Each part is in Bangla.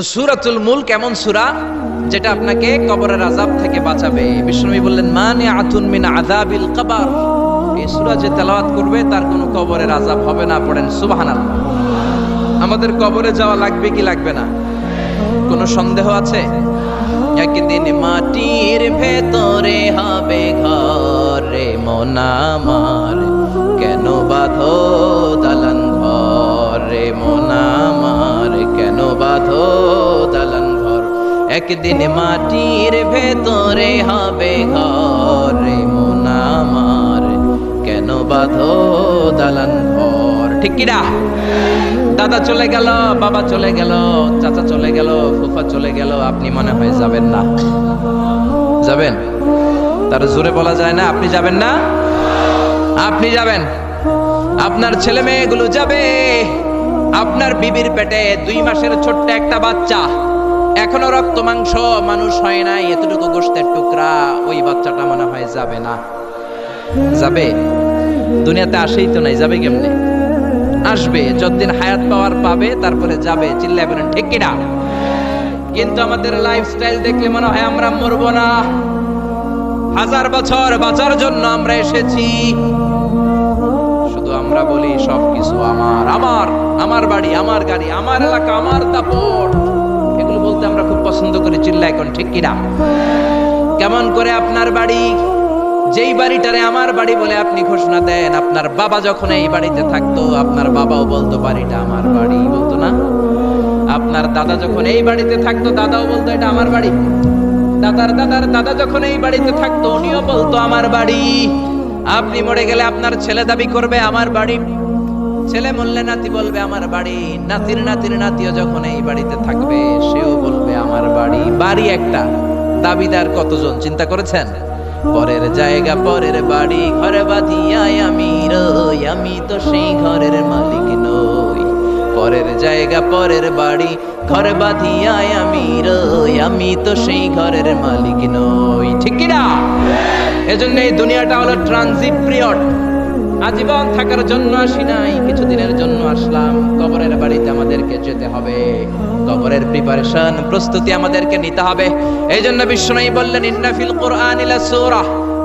সূরাতুল মুলক এমন সূরা যেটা আপনাকে কবরের আযাব থেকে বাঁচাবে। বিশ্বনবী বললেন মানিআতুন মিন আযাবিল কবর, এই সূরা যে তেলাওয়াত করবে তার কোনো কবরের আযাব হবে না। পড়েন সুবহানাল্লাহ। আমাদের কবরে যাওয়া লাগবে কি লাগবে না, কোনো সন্দেহ আছে? একদিন মাটির ভেতরে হবে ঘর রে মন আমার, কেন বাঁধো দালান ঘর রে মন আমার, কেন বাঁধো দালান ঘর। একদিন মাটির ভেতরে হবে ঘর রে মন আমার, কেন বাঁধো দালান ঘর। ঠিক কি না? দাদা চলে গেল, বাবা চলে গেল, চাচা চলে গেল, ফুফা চলে গেল, আপনি মনে হয় যাবেন না? যাবেন? তার জোরে বলা যায় না আপনি যাবেন না? আপনি যাবেন, আপনার ছেলে মেয়েগুলো যাবে, আপনার বিবির পেটে 2 মাসের ছোট্ট একটা বাচ্চা, এখনো রক্ত মাংস মানুষ হয় নাই, এতটুকু গোশতের টুকরা, ওই বাচ্চাটা মনে হয় যাবে না? যাবে? দুনিয়াতে আসেই তো নাই, যাবে কেমনে? আসবে, যতদিন হায়াত পাওয়ার পাবে তারপরে যাবে। চিল্লায় বলেন ঠিক কিনা? কিন্তু আমাদের লাইফস্টাইল দেখলে মনে হয় আমরা মরবো না, 1000 বছর বাঁচার জন্য আমরা এসেছি। শুধু আমরা বলি সবকিছু আমার, আমার, আমার বাড়ি, আমার গাড়ি, আমার এলাকা, আমার দাপট, এগুলো বলতে আমরা খুব পছন্দ করি। চিল্লায় এখন ঠিক কিনা? কেমন করে আপনার বাড়ি, যেই বাড়িটারে আমার বাড়ি বলে আপনি ঘোষণা দেন, আপনার বাবা যখন এই বাড়িতে থাকতো আপনার বাবাও বলতো বাড়িটা আমার বাড়ি, বলতো না? আপনার দাদা যখন এই বাড়িতে থাকতো দাদাও বলতো এটা আমার বাড়ি। দাদার দাদার দাদা যখন এই বাড়িতে থাকতো উনিও বলতো আমার বাড়ি। আপনি মরে গেলে আপনার ছেলে দাবি করবে আমার বাড়ি, ছেলে মরলে নাতি বলবে আমার বাড়ি, নাতির নাতির নাতিও যখন এই বাড়িতে থাকবে সেও বলবে আমার বাড়ি। বাড়ি একটা, দাবিদার কতজন চিন্তা করেছেন? পরের জায়গা পরের বাড়ি, ঘরে বাঁধিয়াই আমি রই, আমি তো সেই ঘরের মালিক নই। পরের জায়গা পরের বাড়ি, ঘরে বাঁধিয়াই আমি রই, আমি তো সেই ঘরের মালিক নই। ঠিক কি না? এজন্য এই দুনিয়াটা হলো ট্রানজিট পিরিয়ড, আজীবন থাকার জন্য আসি নাই, কিছুদিনের জন্য আসলাম। কবরের বাড়িতে আমাদেরকে যেতে হবে, কবরের প্রিপারেশন, প্রস্তুতি আমাদেরকে নিতে হবে। এই জন্য বিশ্বনবী বললেন ইন্না ফিল কুরআনি লাসূরা,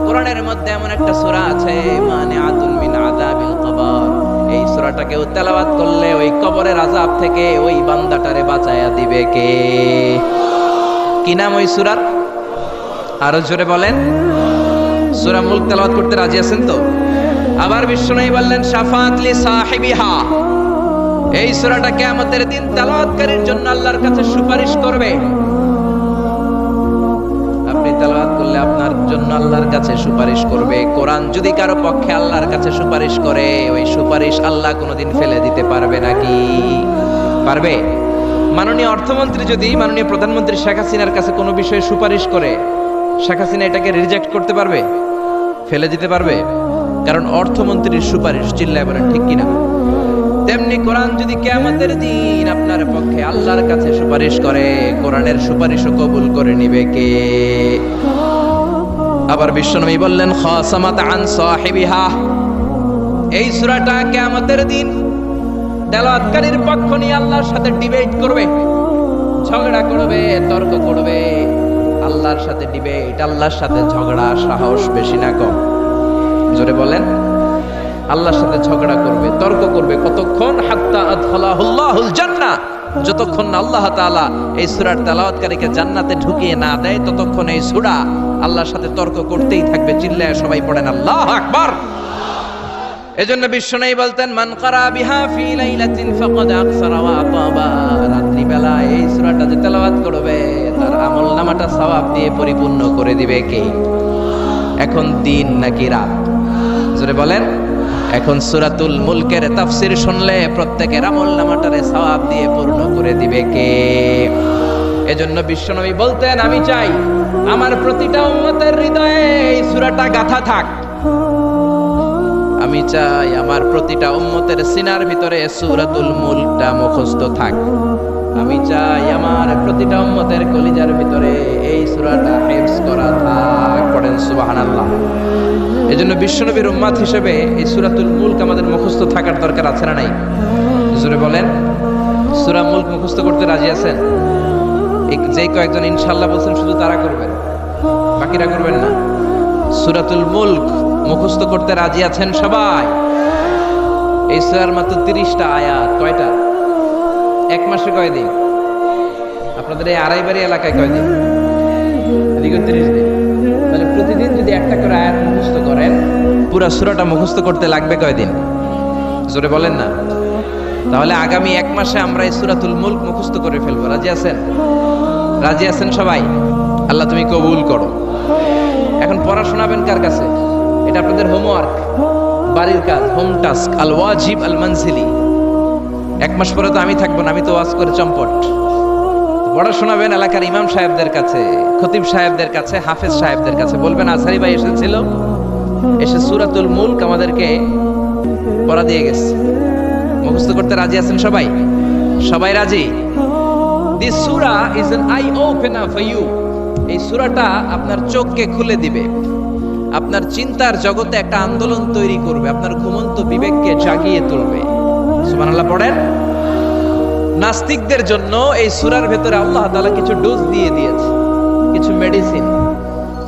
কোরআনের মধ্যে এমন একটা সূরা আছে মানিআতুন মিন আযাবিল কবর, এই সূরাটাকে তেলাওয়াত করলে ওই কবরের আযাব থেকে ওই বান্দাটারে বাঁচায়া দিবে কে? কি নাম ওই সূরার? আরো জোরে বলেন। সূরা মুলক তেলাওয়াত করতে রাজি আছেন তো? আবার বিশ্বনবী বললেন শাফাআত লি সাহিবিহা, এই সূরাটা কিয়ামতের দিন তেলাওয়াতকারীর জন্য আল্লাহর কাছে সুপারিশ করবে। আপনি তেলাওয়াত করলে আপনার জন্য আল্লাহর কাছে সুপারিশ করবে। কোরআন যদি কারো পক্ষে আল্লাহর কাছে সুপারিশ করে, ওই সুপারিশ আল্লাহ কোনোদিন ফেলে দিতে পারবে নাকি? পারবে? মাননীয় অর্থমন্ত্রী যদি মাননীয় প্রধানমন্ত্রী শেখ হাসিনার কাছে কোনো বিষয়ে সুপারিশ করে, শেখ হাসিনা এটাকে রিজেক্ট করতে পারবে? ফেলে দিতে পারবে? কারণ অর্থমন্ত্রীর সুপারিশ। চিল্লায় বলেন ঠিক কিনা? তেমনি কোরআন যদি কিয়ামতের দিন আপনার পক্ষে আল্লাহর কাছে সুপারিশ করে, কোরআনের সুপারিশও কবুল করে নিবে কে? আবার বিশ্বনবী বললেন খাসামাত আন সাহিবিহা, এই সূরাটা কিয়ামতের দিন তেলাওয়াতকারীর পক্ষ নিয়ে আল্লাহর সাথে ডিবেট করবে, ঝগড়া করবে, তর্ক করবে। আল্লাহর সাথে ডিবেট, আল্লাহর সাথে ঝগড়া, সাহস বেশি না কম? জোরে বলেন। আল্লাহর সাথে ঝগড়া করবে, তর্ক করবে, কতক্ষণ? হাত্তা আদখালাহুল্লাহুল জান্নাহ, যতক্ষণ না আল্লাহ তাআলা এই সূরার তেলাওয়াতকারীকে জান্নাতে ঢুকিয়ে না দেয় ততক্ষণ এই সূরা আল্লাহর সাথে তর্ক করতেই থাকবে। চিল্লায় সবাই পড়েন আল্লাহু আকবার। এজন্য বিশ্বনবী বলতেন মান ক্বারা বিহা ফি লাইলাতিন ফাকাদ আকসারা ওয়া আতাবা, রাত্রি বেলা এই সূরাটা যে তেলাওয়াত করবে তার আমলনামাটা সওয়াব দিয়ে পরিপূর্ণ করে দিবে কে? এখন দিন নাকি রাত? জোরে বলেন। এখন সূরাতুল মুলকের তাফসীর শুনলে প্রত্যেকের আমলনামাটারে সওয়াব দিয়ে পূর্ণ করে দিবে কে? এজন্য বিশ্বনবী বলতেন আমি চাই আমার প্রতিটা উম্মতের হৃদয়ে এই সূরাটা গাঁথা থাক, আমি চাই আমার প্রতিটা উম্মতের সিনার ভিতরে সূরাতুল মুলকটা মুখস্থ থাক, আমি চাই আমার প্রতিটা উম্মতের কলিজার ভিতরে এই সূরাটা হিফজ করা থাক। পড়েন সুবহানাল্লাহ। এজন্য বিশ্বনবীর উম্মত হিসেবে এই সূরাতুল মুলক আমাদের মুখস্থ থাকার দরকার আছে না নাই? জোরে বলেন। সূরা মুলক মুখস্থ করতে রাজি আছেন? যে কয়েকজন ইনশাআল্লাহ বলছেন শুধু তারা করবেন, বাকিরা করবেন না। সূরাতুল মুলক মুখস্থ করতে রাজি আছেন সবাই? এই সূরার মাত্র 30টা আয়াত। কয়টা? এক মাসে কয়দিন? আপনাদের এই আড়াইবাড়ি এলাকায় কয়দিন? এদিকে 30 দিন। তাহলে প্রতিদিন যদি একটা করে আয়াত মুখস্থ করেন, পুরো সূরাটা মুখস্থ করতে লাগবে কয়দিন? জোরে বলেন না। তাহলে আগামী এক মাসে আমরা এই সূরাতুল মুলক মুখস্থ করে ফেলবো। রাজি আছেন? রাজি আছেন সবাই? আল্লাহ তুমি কবুল করো। এখন পড়া শোনাবেন কার কাছে? এটা আপনাদের হোমওয়ার্ক, বাড়ির কাজ, হোম টাস্ক, আল ওয়াজিব আল মানজিলি। এক মাস পরে তো আমি থাকবো না, আমি তো ওয়াজ করে চম্পট। পড়া শোনাবেন এলাকার ইমাম সাহেবদের কাছে, খতিব সাহেবদের কাছে, হাফেজ সাহেবদের কাছে। বলবেন আসারি ভাই এসেছিল, এসে সূরাতুল মুলক আমাদেরকে পড়া দিয়ে গেছে। মুখস্থ করতে রাজি আছেন সবাই? সবাই রাজি? দিস সূরা is an eye opener for you. এই সূরাটা আপনার চোখকে খুলে দিবে, আপনার চিন্তার জগতে একটা আন্দোলন তৈরি করবে, আপনার ঘুমন্ত বিবেককে জাগিয়ে তুলবে। সুবহানাল্লাহ পড়েন। নাস্তিকদের জন্য এই সূরার ভেতরে আল্লাহ তাআলা কিছু ডোজ দিয়ে দিয়েছে, কিছু মেডিসিন।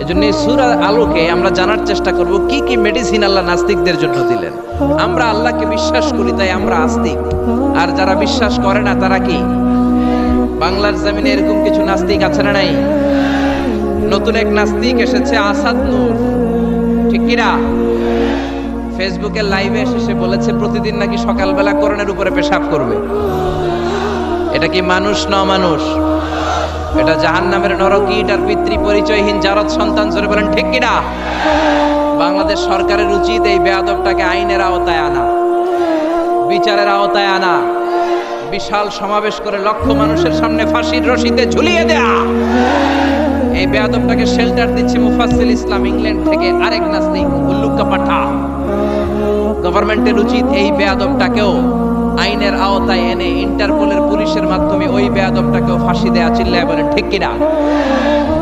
এজন্য এই সূরার আলোকে আমরা জানার চেষ্টা করব কি কি মেডিসিন আল্লাহ নাস্তিকদের জন্য দিলেন। আমরা আল্লাহকে বিশ্বাস করি তাই আমরা আস্তিক, আর যারা বিশ্বাস করে না তারা কি? বাংলার জমিনে এরকম কিছু নাস্তিক আছে না নাই? নতুন এক নাস্তিক এসেছে, আসাদ নূর, ঠিক কিনা? ফেসবুকে লাইভে এসে সে বলেছে প্রতিদিন নাকি সকালবেলা কোরআনের উপরে পেশাব করবে। এটা কি মানুষ না অমানুষ? এটা জাহান্নামের নরকীট আর পিতৃ পরিচয়হীন জারদ সন্তান। জোরে বলেন ঠিক কিনা? বাংলাদেশ সরকারের উচিত এই বেয়াদবটাকে আইনের আওতায় আনা, বিচারের আওতায় আনা, বিশাল সমাবেশ করে লক্ষ মানুষের সামনে ফাঁসির রশিতে ঝুলিয়ে দেয়া। এই বেয়াদবটাকে শেল্টার দিচ্ছে মুফাসসিল ইসলাম ইংল্যান্ড থেকে আরেক নাস্তিক উল্লুকা পাঠা। গভর্নমেন্টের উচিত এই বেয়াদবটাকেও আইনের আওতায় এনে ইন্টারপোলের পুলিশের মাধ্যমে ওই বেয়াদবটাকেও ফাঁসি দেয়া। চিল্লায় বলেন ঠিক কিনা?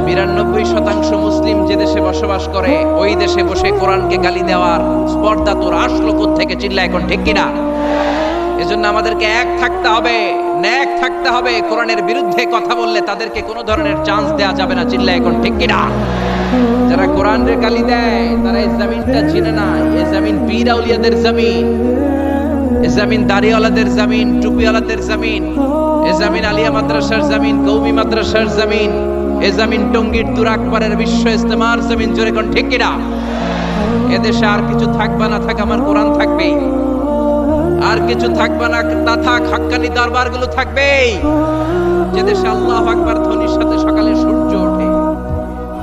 92% মুসলিম যে দেশে বসবাস করে ওই দেশে বসে কোরআনকে গালি দেওয়ার স্পর্ধা তোর আসলো কোত্থেকে? চিল্লায় এখন ঠিক কিনা? এজন্য আমাদেরকে এক থাকতে হবে, ন্যাক থাকতে হবে। কোরআনের বিরুদ্ধে কথা বললে তাদেরকে কোনো ধরনের চান্স দেয়া যাবে না। চিল্লায় এখন ঠিক কিনা? যারা কোরআনের গালি দেয় তারা এই জমিনটা চিনে না। এই জমিন পীর আউলিয়াদের জমিন, এই জমিন দাড়িওয়ালাদের জমিন, টুপিওয়ালাদের জমিন, এই জমিন আলিয়া মাদ্রাসার জমিন, কওমি মাদ্রাসার জমিন, এই জমিন টঙ্গীর তুরাকপাড়ের বিশ্ব ইস্তেমার জমিন। জোরে কোন ঠিক কিনা? এদেশে আর কিছু থাকবে না থাক, আমার কোরআন থাকবেই। আর কিছু থাকবে না তা থাক, হাক্কানি দরবারগুলো থাকবেই। যে দেশে আল্লাহু আকবার ধ্বনির সাথে সকালে সূর্য ওঠে,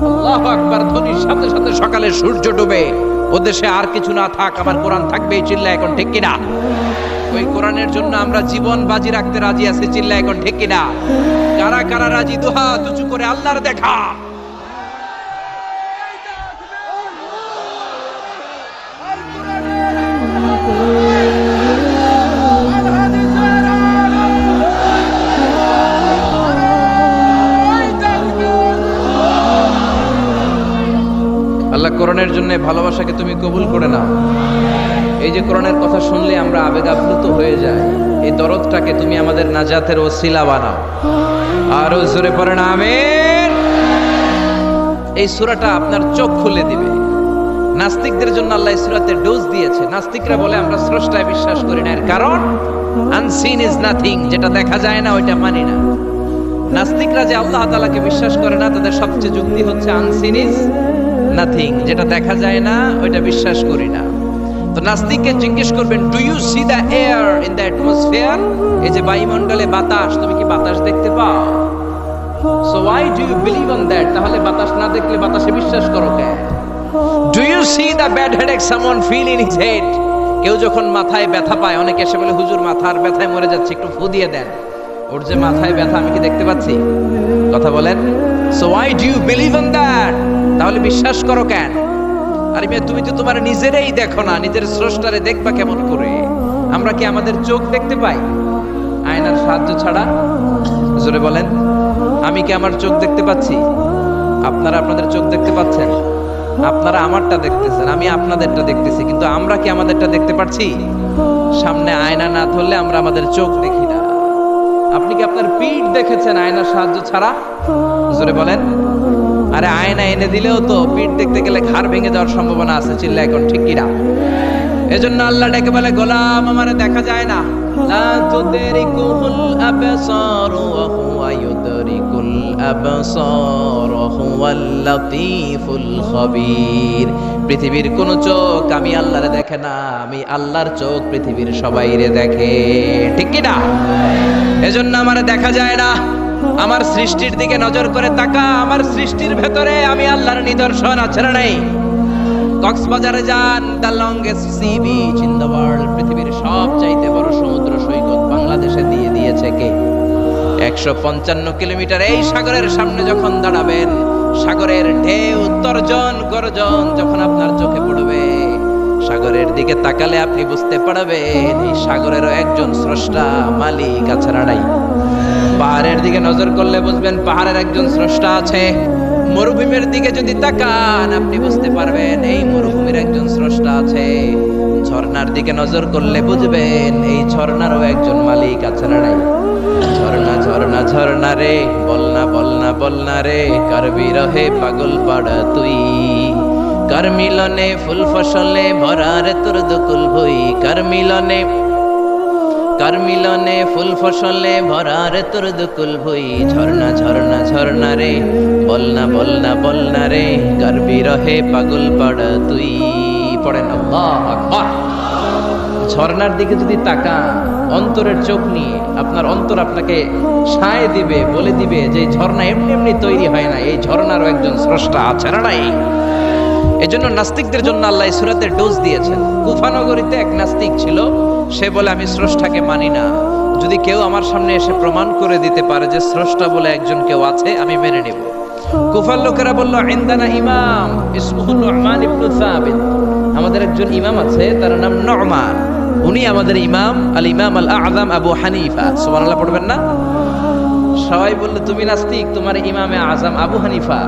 আল্লাহু আকবার ধ্বনির সাথে সাথে সকালে সূর্য ডুবে, ও দেশে আর কিছু না থাক, আমার কোরআন থাকবেই। চিল্লায় এখন ঠিক কিনা? ওই কোরআনের জন্য আমরা জীবন বাজি রাখতে রাজি আছি। চিল্লায় এখন ঠিক কিনা? কারা কারা রাজি? দুহাত উঁচু করে আল্লাহর দেখা। আল্লাহ কোরআনের জন্য ভালোবাসাকে তুমি কবুল করে নাও। এই যে কোরআনের কথা শুনলে আমরা আবেগাপ্লুত হয়ে যাই, এই দরদটাকে তুমি আমাদের নাজাতের ওসিলা বানাও। আরো জোরে পড়েন আমিন। এই সূরাটা আপনার চোখ খুলে দিবে। নাস্তিকদের জন্য আল্লাহ এই সূরাতে ডোজ দিয়েছে। নাস্তিকরা বলে আমরা স্রষ্টায় বিশ্বাস করি না, এর কারণ আনসিন ইজ নাথিং, যেটা দেখা যায় না ওইটা মানি না। নাস্তিকরা যে আল্লাহ তাআলাকে বিশ্বাস করে না, তাদের সবচেয়ে যুক্তি হচ্ছে আনসিন ইজ নাথিং, যেটা দেখা যায় না ওইটা বিশ্বাস করি না। তো নাস্তিককে জিজ্ঞেস করবেন, do you see the air in the atmosphere? এই যে বায়ুমণ্ডলে বাতাস, তুমি কি বাতাস দেখতে পাও? So why do you believe on that? তাহলে বাতাস না দেখলে বাতাসে বিশ্বাস করো কেন? Do you see the bad headache someone feel in his head? কেউ যখন মাথায় ব্যথা পায়, অনেকে এসে বলে হুজুর মাথার ব্যথায় মরে যাচ্ছে, একটু ফু দিয়ে দেন। ওর যে মাথায় ব্যথা আমি কি দেখতে পাচ্ছি? কথা বলেন। So why do you believe on that? তাহলে বিশ্বাস করো কেন? আরে মেয়ে, তুমি তো তোমার নিজেরই দেখো না, নিজের স্রষ্টারে দেখবা কেমন করে? আমরা কি আমাদের চোখ দেখতে পাই আয়নার সাহায্য ছাড়া? জোরে বলেন। আমি কি আমার চোখ দেখতে পাচ্ছি? আপনারা আপনাদের চোখ দেখতে পাচ্ছেন? আপনারা আমারটা দেখতেছেন, আমি আপনাদেরটা দেখতেছি, কিন্তু আমরা কি আমাদেরটা দেখতে পাচ্ছি? সামনে আয়না না ধরলে আমরা আমাদের চোখ দেখি না। আপনি কি আপনার পিঠ দেখেছেন আয়নার সাহায্য ছাড়া? জোরে বলেন। আরে আয়না এনে দিলেও তো পিঠ দেখতে গেলে ঘাড় ভেঙে যাওয়ার সম্ভাবনা আছে, চিল্লা এখন ঠিক কিনা? এজন্য আল্লাহ ডেকে বলে, গোলাম আমারে দেখা যায় না। লা তুদরিকুল আবসার ওয়া হুয়া ইউদরিকুল আবসার ওয়া হুয়াল লাতীফুল খবীর। পৃথিবীর কোন চোখ আমি আল্লাহরে দেখে না, আমি আল্লাহর চোখ পৃথিবীর সবাইরে দেখে, ঠিক কি না? এজন্য আমারে দেখা যায় না। আমার সৃষ্টির দিকে নজর করে তাকা, আমার সৃষ্টির ভেতরে আমি আল্লাহর নিদর্শন আছে না নাই? কক্সবাজারে যান, the longest sea beach in the world, পৃথিবীর সবচাইতে বড় সমুদ্র সৈকত বাংলাদেশে দিয়ে দিয়েছে কে? 155 কিলোমিটার। এই সাগরের সামনে যখন দাঁড়াবেন, সাগরের ঢেউ তর্জন গর্জন যখন আপনার চোখে পড়বে, সাগরের দিকে তাকালে আপনি বুঝতে পারবেন এই সাগরেরও একজন স্রষ্টা মালিক আছে না নাই? পাহাড়ের দিকে নজর করলে বুঝবেন পাহাড়ের একজন স্রষ্টা আছে। মরুভূমির দিকে যদি তাকান আপনি বুঝতে পারবেন এই মরুভূমির একজন স্রষ্টা আছে। ঝর্ণার দিকে নজর করলে বুঝবেন এই ঝর্ণারও একজন মালিক আছে না নাই? ঝর্ণা ঝর্ণা ঝর্ণা রে, বলনা বলনা বলনা রে, কার বিরহে পাগল পাড়া তুই, কার মিলনে ফুল ফসলে ভরা রে তোর দুকুল ভুই, কার মিলনে ফুল ফসলে ভরা রে তোর দুকুল ভুই। ঝর্ণা ঝর্ণা ঝর্ণা রে, বলনা বলনা বলনা রে, কার বিরহে পাগল পাড়া তুই। পড়েন আল্লাহু আকবার। ঝর্ণার দিকে যদি তাকান অন্তরের চোখ নিয়ে, আপনার অন্তর আপনাকে সায় দিবে, বলে দিবে যে ঝর্ণা এমনি এমনি তৈরি হয় না, এই ঝর্ণারও একজন স্রষ্টা আছে না নাই? এজন্য নাস্তিকদের জন্য আল্লাহ এই সূরাতের ডোজ দিয়েছেন। কুফা নগরীতে এক নাস্তিক ছিল, সে বলে আমি স্রষ্টাকে মানি না, যদি কেউ আমার সামনে এসে প্রমাণ করে দিতে পারে যে স্রষ্টা বলে একজন কেউ আছে আমি মেনে নেব। কুফার লোকেরা বলল, ইনদানা ইমাম ইসমুহু নু'মান ইবনে সাবিত, আমাদের একজন ইমাম আছে তার নাম নু'মান, উনি আমাদের ইমাম, আল ইমাম আল আযম আবু হানিফা। সুবহানাল্লাহ পড়বেন না? সবাই বলল তুমি নাস্তিক, তোমার ইমামে আযম আবু হানিফা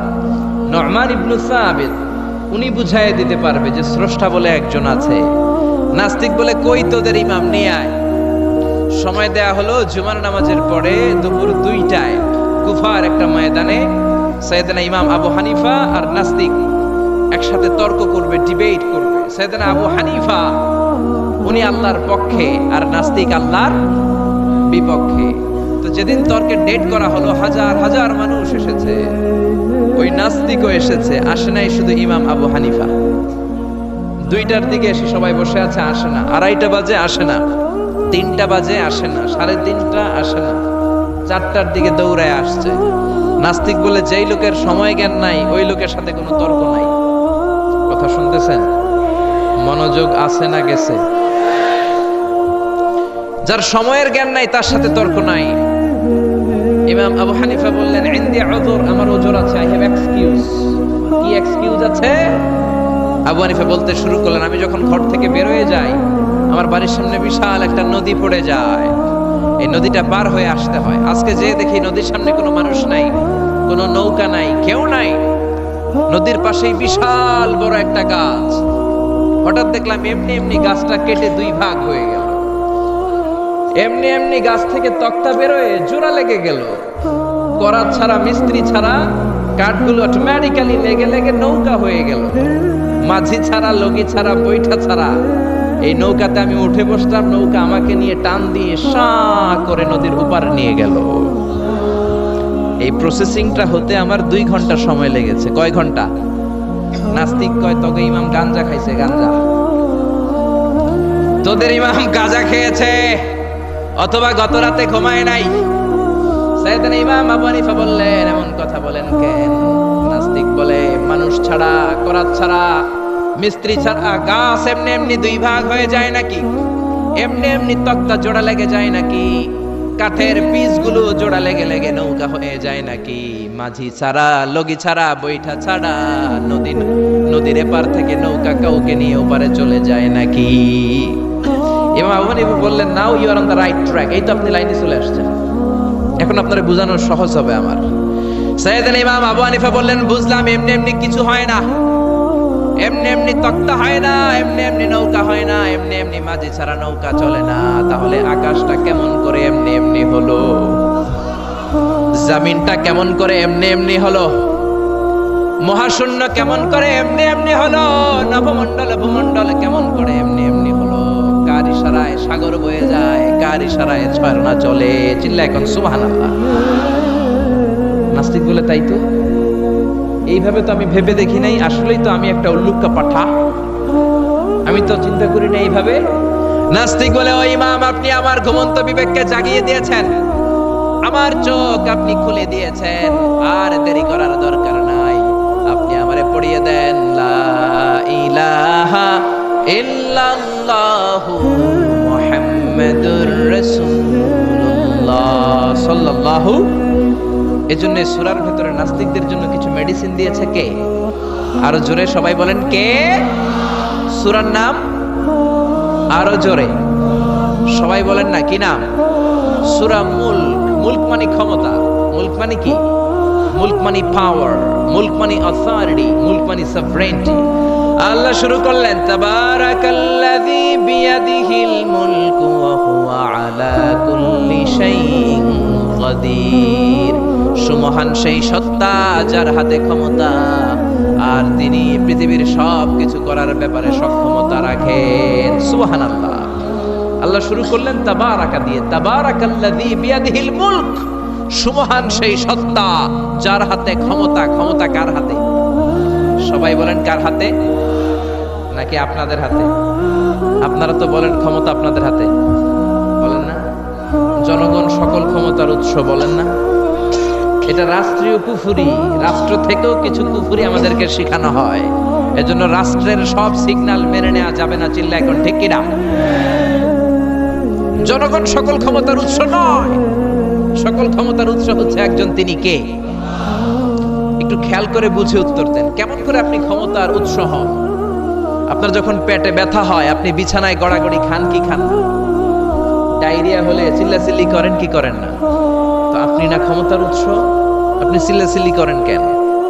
নু'মান ইবনে সাবিত, উনি বুঝাই দিতে পারবে যে স্রষ্টা বলে একজন আছে। নাস্তিক বলে কই তোদের ইমাম, নিয়ে আয়। সময় দেয়া হলো জুমার নামাজের পরে দুপুর 2টায় কুফার একটা ময়দানে সাইয়েদনা ইমাম আবু হানিফা আর নাস্তিক একসাথে তর্ক করবে, ডিবেট করবে। সাইয়েদনা আবু হানিফা উনি আল্লাহর পক্ষে আর নাস্তিক আল্লাহর বিপক্ষে। তো যেদিন তর্কের ডেট করা হলো, হাজার হাজার মানুষ এসেছে, ওই নাস্তিকও এসেছে, আসে নাই শুধু ইমাম আবু হানিফা। 2টার দিকে এসে সবাই বসে আছে, আসে না। 2:30 বাজে, আসে না। 3টা বাজে, আসে না। 3:30 আসে না। 4টার দিকে দৌড়ায় আসছে। নাস্তিক বলে যেই লোকের সময় জ্ঞান নাই ওই লোকের সাথে কোনো তর্ক নাই। কথা শুনতেছেন? মনোযোগ আছে না গেছে? যার সময়ের জ্ঞান নাই তার সাথে তর্ক নাই। ইমাম আবু হানিফা বললেন, ইনদি উযর, আমার ওজর আছে, আই হ্যাভ এক্সকিউজ। কি এক্সকিউজ আছে? আবু হানিফা বলতে শুরু করলেন, আমি যখন ঘর থেকে বের হয়ে যাই আমার বাড়ির সামনে বিশাল একটা নদী পড়ে যায়, এই নদীটা পার হয়ে আসতে হয়। আজকে যে দেখি নদীর সামনে কোনো মানুষ নাই, কোনো নৌকা নাই, কেউ নাই। নদীর পাশেই বিশাল বড় একটা গাছ। হঠাৎ দেখলাম এমনি এমনি গাছটা কেটে 2 ভাগ হয়ে গেল। এমনি এমনি গাছ থেকে তক্তা বেরোয় জোড়া লেগে গেল। করাত ছাড়া, মিস্ত্রি ছাড়া কাঠগুলো অটোমেটিক্যালি লেগে লেগে নৌকা হয়ে গেল। মাঝি ছাড়া, লগি ছাড়া, বৈঠা ছাড়া এই নৌকাতে আমি উঠে বসলাম, নৌকা আমাকে নিয়ে টান দিয়ে সা করে নদীর উপার নিয়ে গেল। এই প্রসেসিংটা হতে আমার 2 ঘন্টা সময় লেগেছে। কয় ঘন্টা? নাস্তিক কয় তোকে ইমাম গাঞ্জা খাইছে, গাঞ্জা। তোদের ইমাম গাঁজা খেয়েছে অথবা গত রাতে ঘুমায় নাই। সাইয়েদনা ইমাম আবু হানিফা বললেন, এমন কথা বলেন কেন? নাস্তিক বলে, মানুষ ছাড়া, করাত ছাড়া, মিস্ত্রি ছাড়া গাছ এমনি এমনি 2 ভাগ হয়ে যায় নাকি? এমনি এমনি তক্তা জোড়া লেগে যায় নাকি? কাঠের পিসগুলো জোড়া লেগে লেগে নৌকা হয়ে যায় নাকি? মাঝি ছাড়া, লগি ছাড়া, বৈঠা ছাড়া নদীর এপার থেকে নৌকা কাউকে নিয়ে ওপারে চলে যায় নাকি? ইমাম আবু হানিফা বললেন, now you are on the right track. এই তো আপনি লাইনে চলে আসছেন, এখন আপনারা বোঝানো সহজ হবে আমার। সাইয়েদনা ইমাম আবু হানিফা বললেন, বুঝলাম, এমনি এমনি কিছু হয় না, এমনি এমনি তক্তা হয় না, এমনি এমনি নৌকা হয় না, এমনি এমনি মাঝি ছাড়া নৌকা চলে না। তাহলে আকাশটা কেমন করে এমনি এমনি হলো? জমিনটা কেমন করে এমনি এমনি হলো, মহাশূন্য কেমন করে এমনি এমনি হলো, নবমণ্ডল ভূমণ্ডল কেমন করে এমনি এমনি হলো, কার ইশারায় সাগর বয়ে যায়, কার ইশারায় ঝর্ণা চলে। চিল্লা এখন সুবহানাল্লাহ। নাস্তিক বলে তাই তো, এইভাবে তো আমি ভেবে দেখি নাই, আসলেই তো আমি একটা উল্লুক্কা পাঠা, আমি তো চিন্তা করি না এইভাবে। নাস্তিক বলে, ও ইমাম, আপনি আমার ঘুমন্ত বিবেককে জাগিয়ে দিয়েছেন, আমার চোখ আপনি খুলে দিয়েছেন, আর দেরি করার দরকার নাই, আপনি আমারে পড়িয়ে দেন লা ইলাহা ইল্লাল্লাহু মুহাম্মাদুর রাসূলুল্লাহ সাল্লাল্লাহু। এজন্য সূরার ভেতরে নাস্তিকদের জন্য কিছু মেডিসিন দিয়েছে কে? আরো জোরে সবাই বলেন কে? সূরার নাম আরো জোরে সবাই বলেন না, কি নাম? সূরা মুলক। মুলক মানে ক্ষমতা, মুলক মানে কি? মুলক মানে পাওয়ার, মুলক মানে অথরিটি, মুলক মানে সভরেন্টি। আল্লাহ শুরু করলেন তাবারাকাল্লাযী বিয়াদিহিল মুলকু ওয়া হুয়া আলা কুল্লি শাইইন কাদির। সুমহান সেই সত্তা যার হাতে ক্ষমতা, আর তিনি পৃথিবীর সব কিছু করার ব্যাপারে সক্ষমতা রাখেন। সুবহানাল্লাহ। আল্লাহ শুরু করলেন তাবারাকা দিয়ে, তাবারাকাল্লাযী বিয়াদিহিল মুলক। সুমহান সেই সত্তা যার হাতে ক্ষমতা। ক্ষমতা কার হাতে? সবাই বলেন কার হাতে? নাকি আপনাদের হাতে? আপনারা তো বলেন ক্ষমতা আপনাদের হাতে, বলেন না? জনগণ সকল ক্ষমতার উৎস, বলেন না? এটা রাষ্ট্রীয় কুফুরি, রাষ্ট্র থেকেও কিছু কুফুরি আমাদেরকে শেখানো হয়। এজন্য রাষ্ট্রের সব সিগন্যাল মেনে নেওয়া যাবে না। চিল্লা এখন ঠিক কিনা? জনগণ সকল ক্ষমতার উৎস নয়, সকল ক্ষমতার উৎস হচ্ছে একজন, তিনি কে? একটু খেয়াল করে বুঝে উত্তর দেন। কেমন করে আপনি ক্ষমতার উৎস হন? আপনার যখন পেটে ব্যথা হয়, আপনি বিছানায় গড়াগড়ি খান কি খান না? ডায়রিয়া হলে চিল্লাচিল্লি করেন কি করেন না? তো আপনি না ক্ষমতার উৎস, আপনি চিল্লাচিল্লি করেন কেন?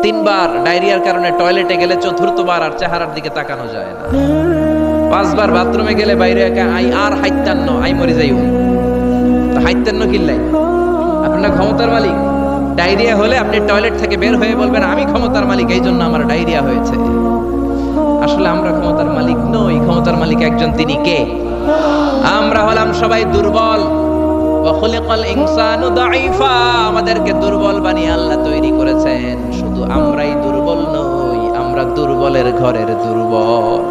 3 বার ডায়রিয়ার কারণে টয়লেটে গেলে 4র্থবার আর চেহারার দিকে তাকানো যায় না। 5 বার বাথরুমে গেলে বাইরে একা আই আর হাইতান্ন আই মরে যাইও। তো হাইতান্ন কিল্লাই? আপনার ক্ষমতার মালিক। ডায়রিয়া হলে আপনি টয়লেট থেকে বের হয়ে বলবেন আমি ক্ষমতার মালিক, এই জন্য আমার ডায়রিয়া হয়েছে। আসলে আমরা ক্ষমতার মালিক নই, ক্ষমতার মালিক একজন, তিনি কে? আমরা হলাম সবাই দুর্বল। ওয়া খুলিকাল ইনসানু দাঈফা। আমাদেরকে দুর্বল বানিয়ে আল্লাহ তৈরি করেছেন। শুধু আমরাই দুর্বল নই, আমরা দুর্বলের ঘরের দুর্বল।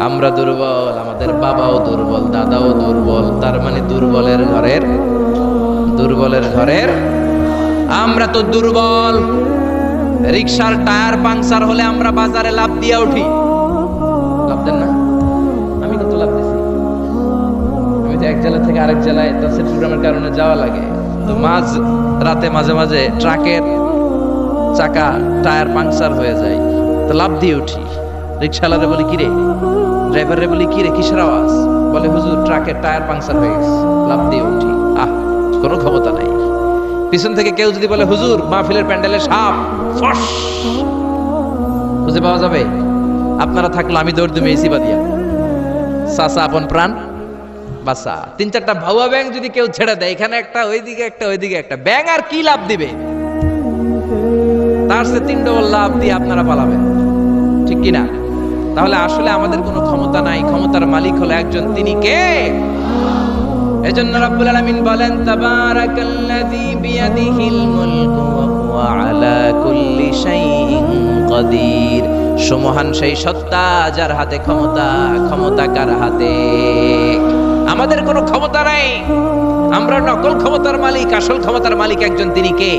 আমরা দুর্বল, আমাদের বাবাও দুর্বল, দাদাও দুর্বল, তার মানে দুর্বলের ঘরের, দুর্বলের ঘরের আমরা তো দুর্বল। রিকশার টায়ার পাংচার হলে আমরা বাজারে লাভ দিয়ে উঠি, লাভ দেন না? আমি কত লাভ দিছি। আমি তো এক জেলা থেকে আরেক জেলায় তাফসীর প্রোগ্রামের কারণে যাওয়া লাগে, তো মাঝ রাতে মাঝে মাঝে ট্রাকের চাকা টায়ার পাংচার হয়ে যায়, তো লাভ দিয়ে উঠি। রিকশাওয়ালারে বলি কিরে, ড্রাইভারে বলি কিরে কিসের আওয়াজ? বলে হুজুর ট্রাকের টায়ার পাংচার হয়ে গেছে, লাভ দিয়ে উঠি। কোনো ক্ষমতা নাই। পিছন থেকে কেউ যদি বলে হুজুর মাহফিলের প্যান্ডেলে সাপ, ফস খুঁজে পাওয়া যাবে? আপনারা থাকলে আমি দৌড় দিবো এসি বাদিয়া, চাচা আপন প্রাণ বাসা। 3-4টা ভাউয়া ব্যাং যদি কেউ ছেড়ে দেয়, এখানে একটা ওইদিকে একটা ওইদিকে একটা, ব্যাং আর কি লাভ দিবে? তার সে 3 ডবল লাভ দিয়ে আপনারা পালাবেন, ঠিক কিনা? তাহলে আসলে আমাদের কোনো ক্ষমতা নাই, ক্ষমতার মালিক হলো একজন, তিনি কে? এজন্য রব্বুল আলামিন বলেন তাবারাকাল্লাযী বিয়াদিহিল মুলকু ওয়া হুয়া আলা কুল্লি শাইইন কাদির। সুমহান সেই সত্তা যার হাতে ক্ষমতা। ক্ষমতা কার হাতে? আমাদের কোনো ক্ষমতা নাই, আমরা নকল ক্ষমতার মালিক, আসল ক্ষমতার মালিক একজন, তিনি কে?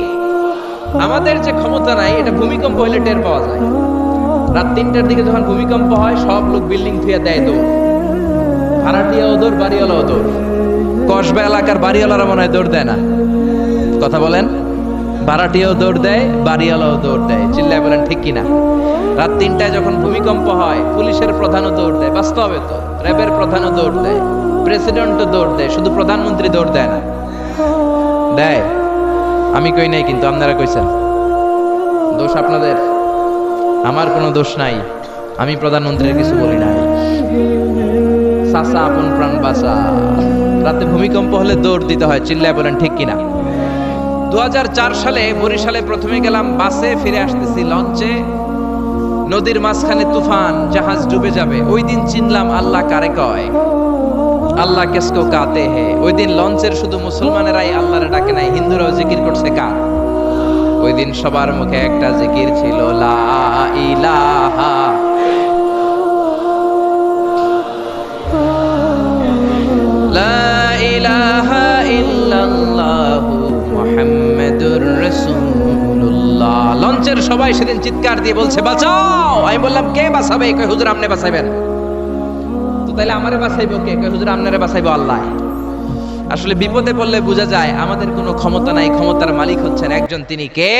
আমাদের যে ক্ষমতা নাই, এটা ভূমিকম্প হলে টের পাওয়া যায়। রাত 3টার দিকে যখন ভূমিকম্প হয়, সব লোক বিল্ডিং থুয়ে দেয় দৌড়। ভাড়াটিয়া দৌড়, বাড়িওয়ালাও দৌড়। কসবা এলাকার বাড়িওয়ালারা মনে হয় দৌড় দেয় না, কথা বলেন? ভাড়াটিয়াও দৌড় দেয়, বাড়িওয়ালাও দৌড় দেয়। চিল্লায় বলেন ঠিক কিনা? রাত 3টায় যখন ভূমিকম্প হয়, পুলিশের প্রধানও দৌড় দেয়। বাস্তবে তো র্যাবের প্রধানও দৌড় দেয়, প্রেসিডেন্টও দৌড় দেয়, শুধু প্রধানমন্ত্রী দৌড় দেয় না। দেয়? আমি কই নাই, কিন্তু আপনারা কইছেন। দোষ আপনাদের, আমার কোনো দোষ নাই। আমি প্রধানমন্ত্রীর কিছু বলি নাই। চাচা আপন প্রাণ বাঁচা। রাতে ভূমিকম্প হলে দৌড় দিতে হয়। চিল্লায় বলেন ঠিক কিনা? 2004 সালে বরিশালে প্রথমে গেলাম বাসে, ফিরে আসতেছি লঞ্চে, নদীর মাঝখানে তুফান, জাহাজ ডুবে যাবে। ওই দিন চিনলাম আল্লাহ কারে কয়, আল্লাহ কেসকো কাতে হে। ওই দিন লঞ্চের শুধু মুসলমানেরাই আল্লাহরে ডাকে নাই, হিন্দুরাও জিকির করছে কার। ওই দিন সবার মুখে একটা জিকির ছিল, লা ইলাহা লা ইলাহা ইল্লাল্লাহু মুহাম্মাদুর রাসূলুল্লাহ। লঞ্চের সবাই সেদিন চিৎকার দিয়ে বলছে বাঁচাও। আমি বললাম কে বাঁচাবে? কই হুজুর আপনি বাঁচাবেন। তো তাইলে আমারে বাঁচাইবো কে? কই হুজুর আপনারে বাঁচাইবো আল্লাহ। আসলে বিপদে পড়লে বোঝা যায় আমাদের কোনো ক্ষমতা নাই, ক্ষমতার মালিক হচ্ছেন একজন, তিনি কে?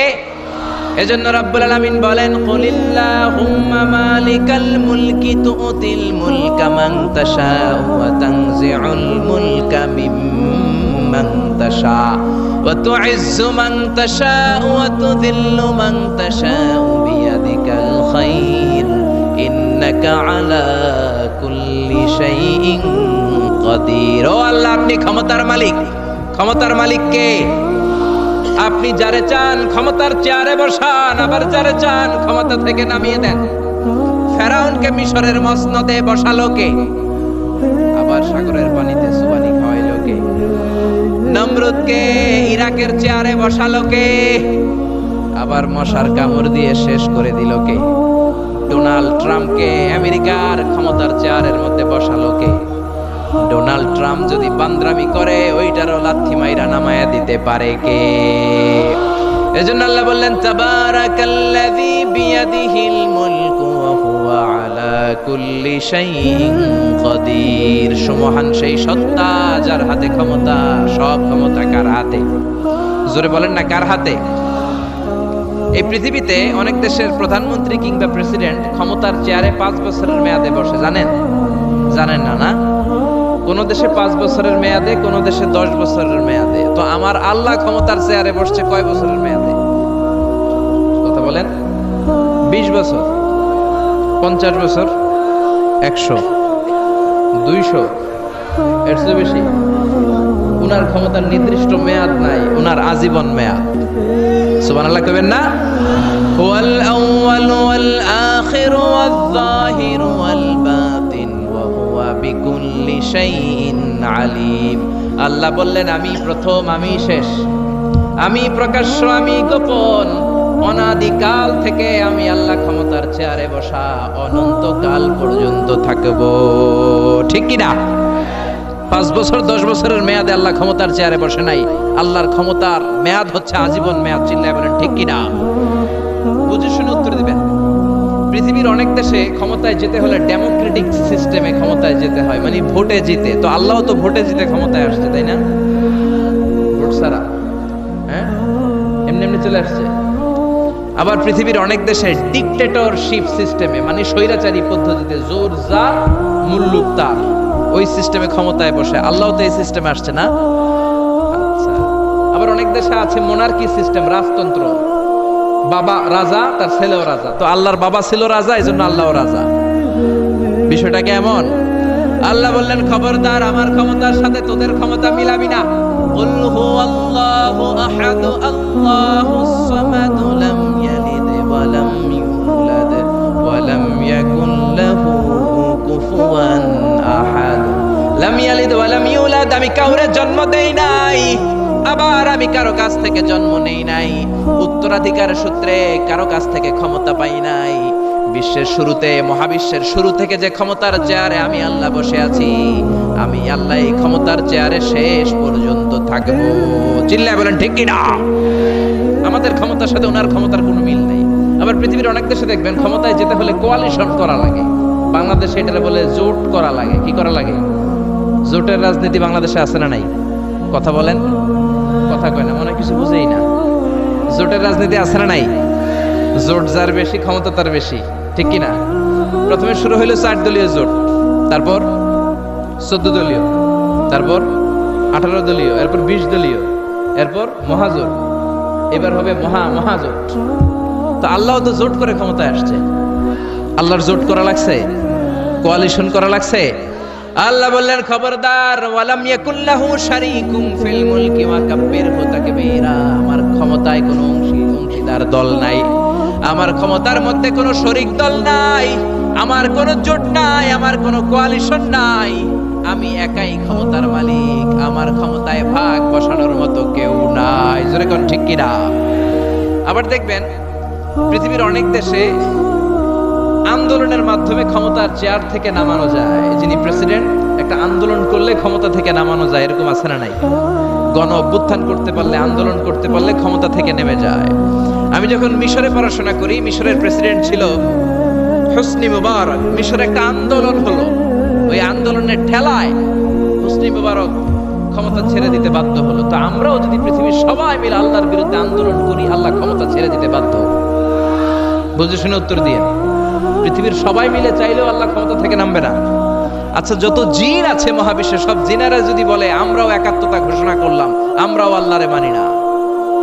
এজন্য রাব্বুল আলামিন বলেন, কুলিল্লাহুম্মা মালিকাল মুলকি তুতিল মুলকা মান তাশাউ ওয়া তানজিউল মুলকা মিম্মান তাশাউ ওয়া তুইজ্জু মান তাশাউ ওয়া তুযিল্লু মান তাশাউ বিয়াদিকাল খায়র ইন্নাকা আলা কুল্লি শাইইন কাদির। ও আল্লাহ, আপনি ক্ষমতার মালিক। ক্ষমতার মালিক কে? আপনি যারে চান ক্ষমতার চেয়ারে বসান, আবার যারে চান ক্ষমতা থেকে নামিয়ে দেন। ফেরাউনকে মিশরের মসনদে বসালো কে? আবার সাগরের পানিতে সুবানি খাওয়াইলো কে? নমরুদকে ইরাকের চেয়ারে বসালো কে? আবার মশার কামড় দিয়ে শেষ করে দিল কে? ডোনাল্ড ট্রাম্পকে আমেরিকার ক্ষমতার চেয়ারের মধ্যে বসালো কে? ডোনাল্ড ট্রাম্প যদি বান্দ্রামি করে ওইটারও লাথি মাইরা নামায়া দিতে পারে কে? এজন্য আল্লাহ বললেন, তাবারাকাল্লাযী বিয়াদিহিল মুলকু ওয়া হুয়া আলা কুল্লি শাইইন কাদির। সুমহান সেই সত্তা যার হাতে ক্ষমতা, সব ক্ষমতা কার হাতে? জোরে বলেন না, কার হাতে? এই পৃথিবীতে অনেক দেশের প্রধানমন্ত্রী কিংবা প্রেসিডেন্ট ক্ষমতার চেয়ারে 5 বছরের মেয়াদে বসে, জানেন? জানেন না? না, কোন দেশে 5 বছরের মেয়াদে, কোন দেশে 10 বছরের মেয়াদে। তো আমার আল্লাহ ক্ষমতার চেয়ারে বসছে কয় বছরের মেয়াদে? কথা বলেন। 20 বছর, 50 বছর, 100, 200, এর চেয়ে বেশি? উনার ক্ষমতার নির্দিষ্ট মেয়াদ নাই, উনার আজীবন মেয়াদ। সুবহানাল্লাহ কইবেন না? হুয়াল আউয়াল ওয়াল আখির ওয়াল যাহির ওয়াল বাতিন ওয়া হুয়া বিকুল্লি শাইইন আলিম। আল্লাহ বললেন, আমি প্রথম, আমি শেষ, আমি প্রকাশ্য, আমি গোপন। অনাদিকাল থেকে আমি আল্লাহ ক্ষমতার চেয়ারে বসা, অনন্তকাল পর্যন্ত থাকব। ঠিক কি না? 5 বছর 10 বছরের মেয়াদে আল্লাহ ক্ষমতার চেয়ারে বসে নাই। আল্লাহর ক্ষমতার মেয়াদ হচ্ছে আজীবন মেয়াদ। চিল্লায় বলেন ঠিক কি না? বুঝে শুনে উত্তর দিবেন। পৃথিবীর অনেক দেশে ক্ষমতায় যেতে হলে ডেমোক্রেটিক সিস্টেমে ক্ষমতায় যেতে হয়, মানে ভোটে জিতে। তো আল্লাহ তো ভোটে জিতে ক্ষমতায় আসছে, তাই না? ভোট ছাড়া, হ্যাঁ, এমনি এমনি চলে আসছে। আবার পৃথিবীর অনেক দেশে ডিকটেটরশিপ সিস্টেমে, মানে স্বৈরাচারী পদ্ধতিতে, জোর যার মুল্লুক তার, ওই সিস্টেমে ক্ষমতায় বসে। আল্লাহ তো এই সিস্টেমে আসছে না। আচ্ছা, আবার অনেক দেশে আছে মোনার্কি সিস্টেম, রাজতন্ত্র, বাবা রাজা, তার ছেলেও রাজা। তো আল্লাহর বাবা ছিল রাজা, এই জন্য আল্লাহও রাজা। বিষয়টা কেমন? আল্লাহ বললেন, খবরদার, আমার ক্ষমতার সাথে তোদের ক্ষমতা মিলাবি না। কুল হুয়াল্লাহু আহাদ আল্লাহুস সামাদ লাম ইয়ালিদ ওয়া লাম ইউলাদ ওয়া লাম ইয়াকুল লাহু কুফুয়ান আহাদ। লাম ইয়ালিদ ওয়া লাম ইউলাদ, আমি কাউরে জন্ম দেই নাই, আবার আমি কারো কাছ থেকে জন্ম নেই নাই, উত্তরাধিকার সূত্রে কারো কাছ থেকে ক্ষমতা পাই নাই। বিশ্বের শুরুতে, মহাবিশ্বের শুরু থেকে যে ক্ষমতার চেয়ারে আমি আল্লাহ বসে আছি, আমি আল্লাহ এই ক্ষমতার চেয়ারে শেষ পর্যন্ত থাকবো। চিল্লায় বলেন ঠিক কি না? আমাদের ক্ষমতার সাথে ওনার ক্ষমতার কোনো মিল নেই। আবার পৃথিবীর অনেক দেশে দেখবেন ক্ষমতায় যেতে হলে কোয়ালিশন করা লাগে। বাংলাদেশে এটা বলে জোট করা লাগে। কি করা লাগে? জোটের রাজনীতি বাংলাদেশে আছে না নাই? কথা বলেন, কথা কয় না, মনে কিছু বুঝেই না। জোটের রাজনীতি আছে না নাই? জোট যার বেশি ক্ষমতা তার বেশি, ঠিক কি না? প্রথমে শুরু হইলো 4 দলীয় জোট, তারপর 14 দলীয়, তারপর 18 দলীয়, এরপর 20 দলীয়, এরপর মহাজোট, এবার হবে মহাজোট। তো আল্লাহ তো জোট করে ক্ষমতায় আসছে। আল্লাহর জোট করা লাগছে, কোয়ালিশন করা লাগছে। আল্লাহ বললেন, খবরদার, ওয়ালাম ইয়াকুল্লাহু শারীকুম ফিল মুলকি ওয়া কাব্বিরহু তাকবীরা। আমার ক্ষমতায় কোনো অংশীদার দল নাই, আমার ক্ষমতার মধ্যে কোনো শরিক দল নাই, আমার কোনো জোট নাই, আমার কোনো কোয়ালিশন নাই, আমি একাই ক্ষমতার মালিক, আমার ক্ষমতায় ভাগ বসানোর মতো কেউ নাই। জোরে কোন ঠিক কিনা? আবার দেখবেন পৃথিবীর অনেক দেশে আন্দোলনের মাধ্যমে ক্ষমতার চেয়ার থেকে নামানো যায়। যিনি প্রেসিডেন্ট, একটা আন্দোলন করলে ক্ষমতা থেকে নামানো যায়, এরকম আছে না নাই? গণ অভ্যুত্থান করতে পারলে, আন্দোলন করতে পারলে ক্ষমতা থেকে নেমে যায়। আমি যখন মিশরে পড়াশোনা করি, মিশরের প্রেসিডেন্ট ছিল হোসনি মুবারক। মিশরে একটা আন্দোলন হলো, ওই আন্দোলনের ঠেলায় হোসনি মুবারক ক্ষমতা ছেড়ে দিতে বাধ্য হলো। তো আমরাও যদি পৃথিবীর সবাই মিলে আল্লাহর বিরুদ্ধে আন্দোলন করি, আল্লাহ ক্ষমতা ছেড়ে দিতে বাধ্য। বুঝে শুনে উত্তর দিয়ে, পৃথিবীর সবাই মিলে চাইলেও আল্লাহ ক্ষমতা থেকে নামবে না। আচ্ছা, যত জিন আছে মহাবিশ্বে, সব জিনেরা যদি বলে আমরাও একাত্মতা ঘোষণা করলাম, আমরাও আল্লাহরে মানি না,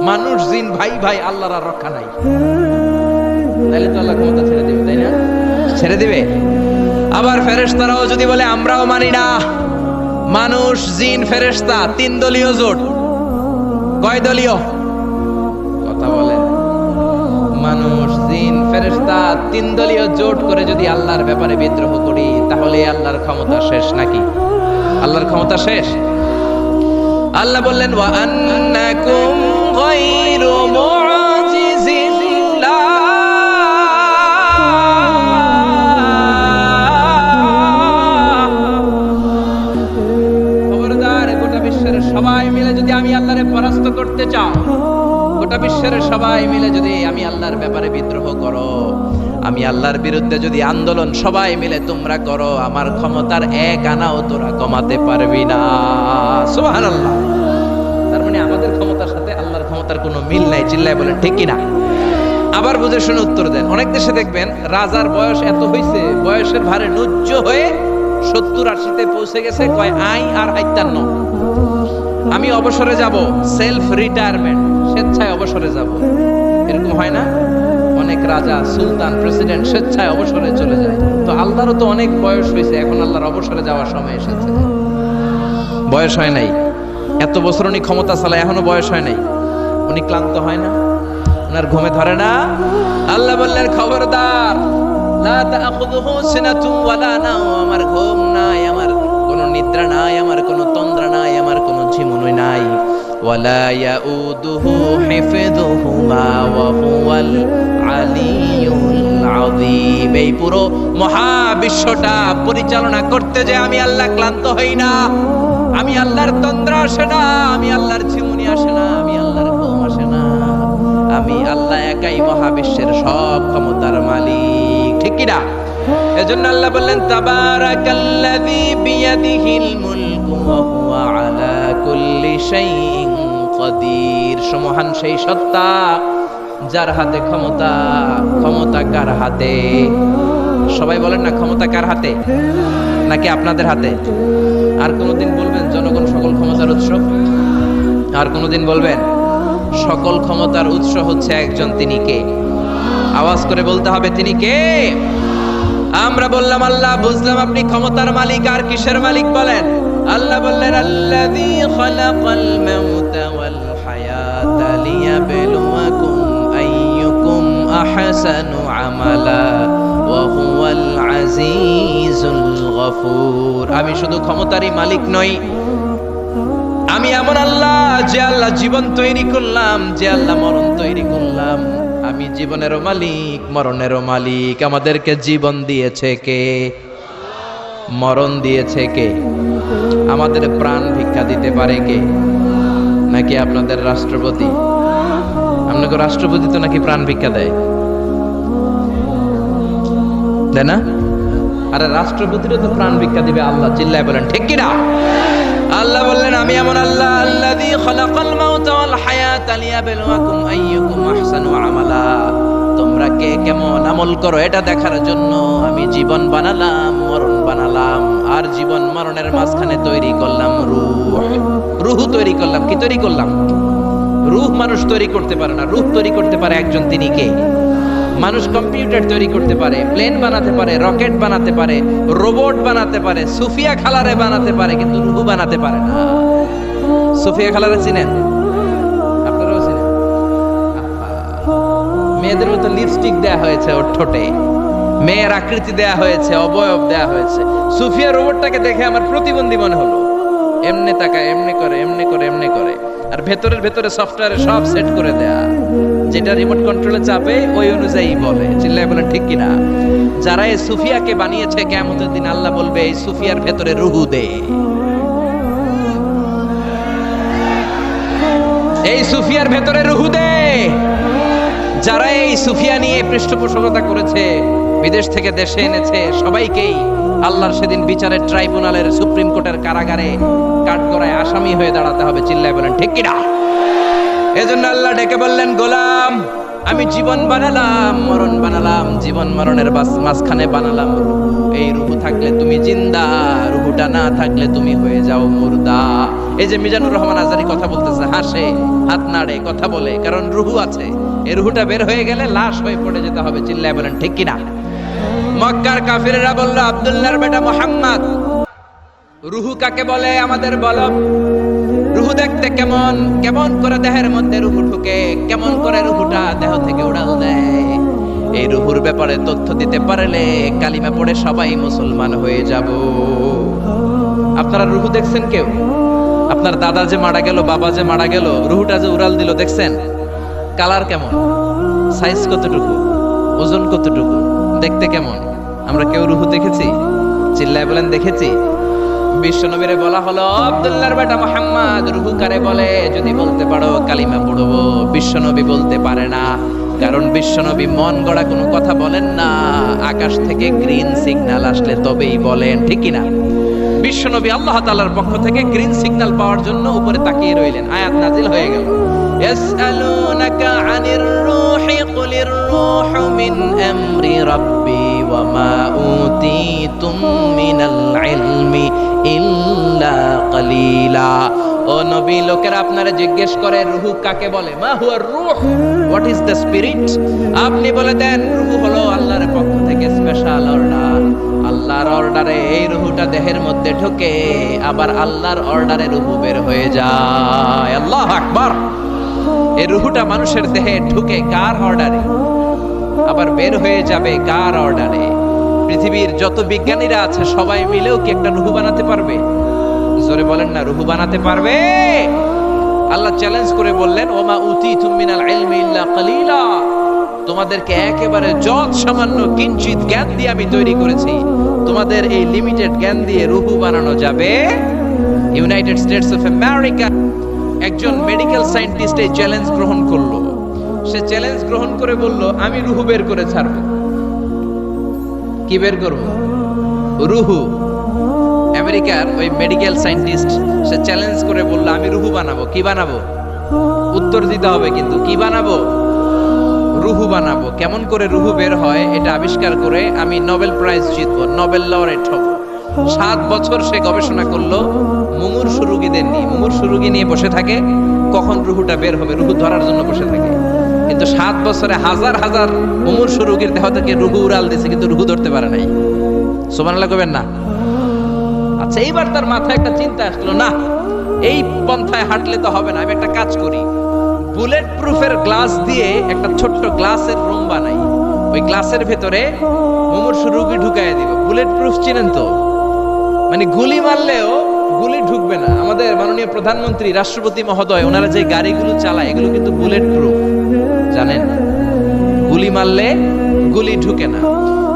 মানুষ জিন ভাই ভাই, আল্লাহর আর রক্ষা নাই, তাহলে তো আল্লাহ ক্ষমতা ছেড়ে দিবে, তাই না? ছেড়ে দিবে। আবার ফেরেশতারাও যদি বলে আমরাও মানি না, মানুষ জিন ফেরেশতা তিন দলীয় জোট, কয় দলীয়? কথা বলেন। মানুষ জিন ফেরেশতা তিন দলীয় জোট করে যদি আল্লাহর ব্যাপারে বিদ্রোহ করি, তাহলে আল্লাহর ক্ষমতা শেষ নাকি? আল্লাহর ক্ষমতা শেষ? আল্লাহ বললেন ওয়া আন্নাকুম গায়রু মুআজিজিল্লাহ, খবরদার, গোটা বিশ্বের সবাই মিলে যদি আমি আল্লাহরে পরাস্ত করতে চাও, গোটা বিশ্বের সবাই মিলে যদি আমি আল্লাহর ব্যাপারে বিদ্রোহ করো, আমি আল্লাহর বিরুদ্ধে যদি আন্দোলন সবাই মিলে তোমরা করো, আমার ক্ষমতার এক আনাও তোরা কমাতে পারবি না। সুবহানাল্লাহ। তার মানে আমাদের ক্ষমতার সাথে আল্লাহর ক্ষমতার কোনো মিল নাই। চিল্লায় বলেন ঠিক কিনা? আবার বুঝে শুনে উত্তর দেন। অনেক দেশে দেখবেন রাজার বয়স এত হয়েছে, বয়সের ভারে নুজ্জ হয়ে 70-80-তে পৌঁছে গেছে, কয় আই আর 58, আমি অবসরে যাব, সেলফ রিটায়ারমেন্ট, স্বেচ্ছায় অবসরে যাব। এরকম হয় না? অনেক রাজা, সুলতান, প্রেসিডেন্ট স্বেচ্ছায় অবসরে চলে যায়। তো আল্লাহরও তো অনেক বয়স হয়েছে, এখন আল্লাহর অবসরে যাওয়ার সময় এসেছে। বয়স হয় নাই, এত বছর উনি ক্ষমতা চালায়, এখনো বয়স হয় নাই। উনি ক্লান্ত হয় না? ওনার ঘুমে ধরে না? আল্লাহ বললেন খবরদার, লা তাখুযুহু সিনাতুন ওয়ালা নাওম, আমার ঘুম নাই, আমার কোনো নিদ্রা নাই, আমার কোনো তন্দ্রা নাই, আমার কোনো ঝিমুনি নাই। ওয়ালা ইয়াউদুহু হিফযুহুমা ওয়া হুয়াল আলিয়্যুল আযীম। এই পুরো মহাবিশ্বটা পরিচালনা করতে যে আমি আল্লাহ ক্লান্ত হই না, আমি আল্লাহর তন্দ্রা আসে না, আমি আল্লাহর ঝিমুনি আসে না, আমি আল্লাহর ঘুম আসে না, আমি আল্লাহ একাই মহাবিশ্বের সব ক্ষমতার মালিক। ঠিক কি না? এজন্য আল্লাহ বললেন তাবারাকাল্লাযী বিয়াদিহিল মুলকু ওয়া হুয়া আলা কুল্লি শাইইন কাদির। সমহান সেই সত্তা যার হাতে ক্ষমতা। ক্ষমতা কার হাতে? সবাই বলেন না, ক্ষমতা কার হাতে? নাকি আপনাদের হাতে? আর কোনদিন বলবেন জনগণ সকল ক্ষমতার উৎস? আর কোনদিন বলবেন সকল ক্ষমতার উৎস হচ্ছে একজন, তিনি কে? আওয়াজ করে বলতে হবে, তিনি কে? আমরা বললাম আল্লাহ, বুঝলাম আপনি ক্ষমতার মালিক, আর কিসের মালিক বলেন? আল্লাহ বললেন আল্লাযী খালাকাল মাউতা ওয়াল হায়াতা লিয়াবলুয়াকুম আইয়ুকুম আহসানু আমালা ওয়া হুয়াল আজিজুল গফুর। আমি শুধু ক্ষমতারই মালিক নই, আমি এমন আল্লাহ যে আল্লাহ জীবন তৈরি করলাম, যে আল্লাহ মরণ তৈরি করলাম। আমি জীবনেরও মালিক, মরণেরও মালিক। আমাদেরকে জীবন দিয়েছে কে? মরণ দিয়েছে কে? আমাদের প্রাণ ভিক্ষা দিতে পারে কে? নাকি আপনাদের রাষ্ট্রপতি? আপনাকে রাষ্ট্রপতি তো নাকি প্রাণ ভিক্ষা দেয়, দেয় না? আরে রাষ্ট্রপতিরও তো প্রাণ ভিক্ষা দিবে আল্লাহ। চিল্লায় বলেন ঠিক কিনা? আল্লাহ বললেন আমি এমন আল্লাহ আল্লাযী খালাকাল মাউতা ওয়াল হায়াতা লিয়াবলুয়াকুম আইয়ুকুম আহসানু আমালা। তোমরা কে কেমন আমল করো এটা দেখার জন্য আমি জীবন বানালাম, মরণ বানালাম, আর জীবন মরণের মাঝখানে তৈরি করলাম রূহ। রূহ তৈরি করলাম। কি তৈরি করলাম? রূহ মানুষ তৈরি করতে পারে না, রূহ তৈরি করতে পারে একজন, তিনি কে? মানুষ কম্পিউটার তৈরি করতে পারে, প্লেন বানাতে পারে, রকেট বানাতে পারে, রোবট বানাতে পারে, সুফিয়া খালারে বানাতে পারে, কিন্তু রূহ বানাতে পারে না। সুফিয়া খালারে চিনেন? আপনারাও চিনেন? মেয়েদের মতো লিপস্টিক দেয়া হয়েছে ওর ঠোঁটে, মেয়ের আকৃতি দেয়া হয়েছে, অবয়ব দেয়া হয়েছে। সুফিয়া রোবটটাকে দেখে আমার প্রতিবন্ধী মনে হলো। এমনি তাকায়, এমনি করে, এমনি করে, এমনি করে, আর ভেতরে সফটওয়্যারে সব সেট করে দেয়া, যেটা রিমোট কন্ট্রোলে চাপে ওই অনুযায়ী বলে। চিল্লায় বলেন ঠিক কিনা? যারা এই সুফিয়াকে বানিয়েছে, কিয়ামতের দিন আল্লাহ বলবে এই সুফিয়ার ভেতরে রুহু দে। এই সুফিয়ার ভেতরে রুহু দে। যারা এই সুফিয়া নিয়ে পৃষ্ঠপোষকতা করেছে, বিদেশ থেকে দেশে এনেছে, সবাইকেই আল্লাহর সেদিন বিচারের ট্রাইব্যুনালের, সুপ্রিম কোর্টের কারাগারে কাঠগড়ায় আসামি হয়ে দাঁড়াতে হবে। চিল্লায় বলেন ঠিক কিনা? এজন্য আল্লাহ ডেকে বললেন, গোলাম আমি জীবন বানালাম, মরণ বানালাম, জীবন মরণের মাঝখানে বানালাম রুহু। এই রুহু থাকলে তুমি জিন্দা, রুহুটা না থাকলে তুমি হয়ে যাও মুর্দা। এই যে মিজানুর রহমান আজারি কথা বলতেছে, হাসে, হাত নাড়ে, কথা বলে, কারণ রুহু আছে। এই রুহুটা বের হয়ে গেলে লাশ হয়ে পড়ে যেতে হবে। চিল্লায় বলেন ঠিক কিনা? মক্কার কাফিররা বলল, আব্দুল্লাহর বেটা মুহাম্মদ, রুহু কাকে বলে আমাদের বলো। রুহু দেখতে কেমন, কেমন করে দেহের মধ্যে রুহু ঢুকে, কেমন করে রুহুটা দেহ থেকে উড়াল দেয়। এই রুহুর ব্যাপারে তথ্য দিতে পারলে কালিমা পড়ে সবাই মুসলমান হয়ে যাব। আপনারা রুহু দেখছেন কেউ? আপনার দাদা যে মারা গেল, বাবা যে মারা গেল, রুহুটা যে উড়াল দিল, দেখছেন? কালার কেমন, সাইজ কতটুকু, ওজন কতটুকু, দেখতে কেমন? আমরা কেউ রুহু দেখেছি? চিল্লায় বলেন দেখেছি। বিশ্বনবীরে বলা হলো, আব্দুল্লাহর বেটা মুহাম্মদ, রুহু কারে বলে যদি বলতে পারো কালিমা পড়বো। বিশ্বনবী বলতে পারে না, কারণ বিশ্বনবী মন গড়া কোনো কথা বলেন না। আকাশ থেকে গ্রিন সিগন্যাল আসলে তবেই বলেন, ঠিক কিনা? বিশ্বনবী আল্লাহ তাআলার পক্ষ থেকে গ্রিন সিগন্যাল পাওয়ার জন্য উপরে তাকিয়ে রইলেন। আয়াত নাজিল হয়ে গেল, ইয়াসআলুনাকা আনির রূহি কুলির রূহু মিন আমরি রাব্বি ওয়া মা উতীতুম মিনাল ইলমি ইল্লা কালিলা। ও নবী, লোকেরা আপনারা জিজ্ঞেস করে রুহু কাকে বলে। মা হুয়া রূহ, হোয়াট ইজ দ্য স্পিরিট? আপনি বলে দেন রুহু হলো আল্লাহর পক্ষ থেকে স্পেশাল অর্ডার। আল্লাহর অর্ডারে এই রুহুটা দেহের মধ্যে ঢোকে, আবার আল্লাহর অর্ডারে রুহু বের হয়ে যায়। আল্লাহু আকবার। এই রুহুটা মানুষের দেহে ঢুকে কার অর্ডারে, আবার বের হয়ে যাবে কার অর্ডারে? পৃথিবীর যত বিজ্ঞানীরা আছে সবাই মিলেও কি একটা রুহু বানাতে পারবে? জোরে বলেন না, রুহু বানাতে পারবে? আল্লাহ চ্যালেঞ্জ করে বললেন, ওমা উতীতুম মিনাল ইলমি ইল্লা কালিলা। তোমাদেরকে একেবারে যত সামান্য কিঞ্চিত জ্ঞান দিয়ে আমি তৈরি করেছি, তোমাদের এই লিমিটেড জ্ঞান দিয়ে রুহু বানানো যাবে? ইউনাইটেড স্টেটস অফ আমেরিকা একজন মেডিকেল সায়েন্টিস্ট এই চ্যালেঞ্জ গ্রহণ করলো। সে চ্যালেঞ্জ গ্রহণ করে বলল, আমি রুহু বের করে ছাড়ব। কি বের করব? রুহু। আমেরিকার ওই মেডিকেল সায়েন্টিস্ট সে চ্যালেঞ্জ করে বলল, আমি রুহু বানাবো। কি বানাবো? উত্তর দিতে হবে কিন্তু। কি বানাবো? রুহু বানাবো। কেমন করে রুহু বের হয় এটা আবিষ্কার করে আমি নোবেল প্রাইজ জিতবো, নোবেল লরেট হব। 7 বছর সে গবেষণা করলো মুমূর্ষু রোগীদের নিয়ে। মুমূর্ষু রোগী নিয়ে বসে থাকে, কখন রুহুটা বের হবে, রুহু ধরার জন্য বসে থাকে। কিন্তু 7 বছরে হাজার হাজার মুমূর্ষু রোগীর দেহ থেকে রুহু উড়াল দিয়েছে, কিন্তু রুহু ধরতে পারে নাই। সুবহানাল্লাহ কইবেন না? আচ্ছা, এইবার তার মাথায় একটা চিন্তা আসলো, না এই পন্থায় হাঁটলে তো হবে না, আমি একটা কাজ করি, বুলেট প্রুফের গ্লাস দিয়ে একটা ছোট্ট গ্লাসের রুম বানাই। ওই গ্লাসের ভেতরে মুমূর্ষু রোগী ঢুকায় দিব। বুলেট প্রুফ চিনেন তো? মানে গুলি মারলেও গুলি ঢুকবে না। আমাদের মাননীয় প্রধানমন্ত্রী, রাষ্ট্রপতি মহোদয়, ওনারা যে গাড়িগুলো চালায় এগুলো কিন্তু বুলেট প্রুফ, জানেন? গুলি মারলে গুলি ঢুকে না।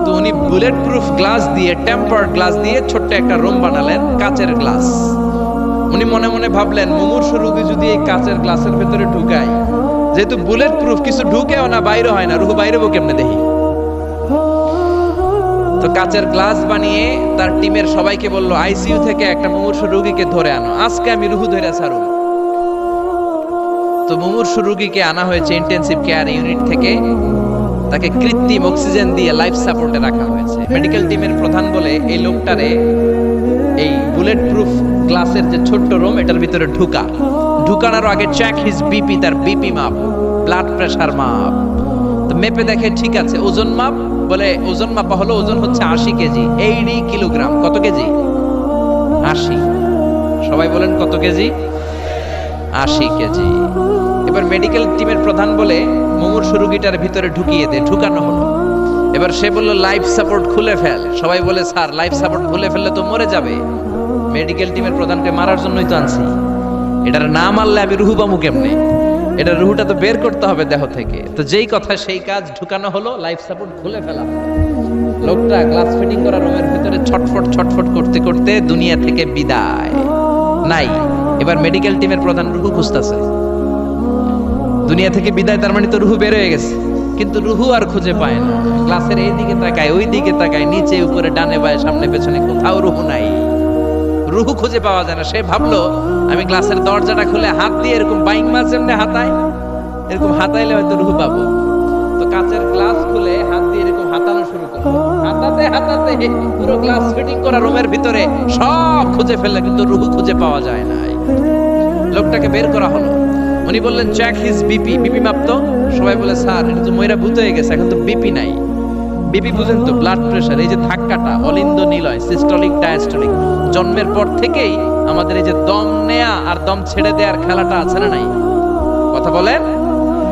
তো উনি বুলেট প্রুফ গ্লাস দিয়ে, টেম্পার্ড গ্লাস দিয়ে ছোট্ট একটা রুম বানালেন, কাচের গ্লাস। উনি মনে মনে ভাবলেন, মুমূর্ষু রোগী যদি এই কাচের গ্লাসের ভেতরে ঢুকাই, যেহেতু বুলেট প্রুফ, কিছু ঢুকেও না, বাইরে হয় না, রুহু বাইরেও কেমনে দেখি। তো কাচের গ্লাস বানিয়ে তার টিমের সবাইকে বলল, আইসিইউ থেকে একটা মুমূর্ষু রোগীকে ধরে আনো, আজকে আমি রুহু ধরে ছাড়ব। তো মুমূর্ষু রোগীকে আনা হয়েছে ইন্টেনসিভ কেয়ার ইউনিট থেকে। তাকে কৃত্রিম অক্সিজেন দিয়ে লাইফ সাপোর্টে রাখা হয়েছে। মেডিকেল টিমের প্রধান বলে, এই লোকটারে এই বুলেট প্রুফ গ্লাসের যে ছোট্ট রুম, এটার ভিতরে ঢুকানোর আগে চেক হিজ বিপি, তার বিপি মাপ, ব্লাড প্রেসার মাপ। তো মেপে দেখে ঠিক আছে। ওজন মাপ, বলে ওজন মাপা হলো, ওজন হচ্ছে 80 কেজি, 80 কিলোগ্রাম। কত কেজি? 80। সবাই বলেন কত কেজি? 80 কেজি। এবার মেডিকেল টিমের প্রধান বলে, মুমূর্ষু রুগীটার ভিতরে ঢুকিয়ে দে, ঢুকানো হলো। এবার সে বলল লাইফ সাপোর্ট খুলে ফেল। সবাই বলে স্যার লাইফ সাপোর্ট খুলে ফেললে তো মরে যাবে। মেডিকেল টিমের প্রধানকে মারার জন্যই তো আনছি, এটার না মারলে আমি রুহু পামু কেমনে? এটা রুহুটা তো বের করতে হবে দেহ থেকে। তো যেই কথা সেই কাজ, ঢুকানো হলো, লাইফ সাপোর্ট খুলে ফেলা হলো। লোকটা গ্লাস ফিটিং করা রুমের ভিতরে ছটফট ছটফট করতে করতে দুনিয়া থেকে বিদায় নাই। এবার মেডিকেল টিমের প্রধান রুহু খুঁজতেছে, দুনিয়া থেকে বিদায়, তার মানে তো রুহু বের হয়ে গেছে, কিন্তু রুহু আর খুঁজে পায় না। গ্লাসের এই দিকে তাকায়, ওই দিকে তাকায়, নিচে উপরে ডানে বায়ে সামনে পেছনে, কোথাও রুহু নাই, রুহু খুঁজে পাওয়া যায় না। সে ভাবলো আমি গ্লাসের দরজাটা খুলে হাত দিয়ে এরকম বাইং মাছ যেমনি হাতায়, এরকম হাতাইলে হয়তো রুহু পাবো। তো কাচের গ্লাস খুলে হাত দিয়ে এরকম হাতানো শুরু করলো, হাতাতে হাতাতে পুরো গ্লাস ফিটিং করা রুমের ভিতরে সব খুঁজে ফেললে, কিন্তু রুহু খুঁজে পাওয়া যায় না। লোকটাকে বের করা হলো। উনি বললেন চেক হিজ বিপি, বিপি মাপতো। সবাই বলে স্যার এটা তো ময়রা ভূত হয়ে গেছে, এখন তো বিপি নাই। বিপি বুঝেন তো, ব্লাড প্রেশার, এই যে ধাক্কাটা, অলিন্দ নিলয়, সিস্টোলিক ডায়াস্টোলিক, জন্মের পর থেকেই আমাদের এই যে দম নেয়া আর দম ছেড়ে দেওয়ার খেলাটা আছে না নাই? কথা বলেন।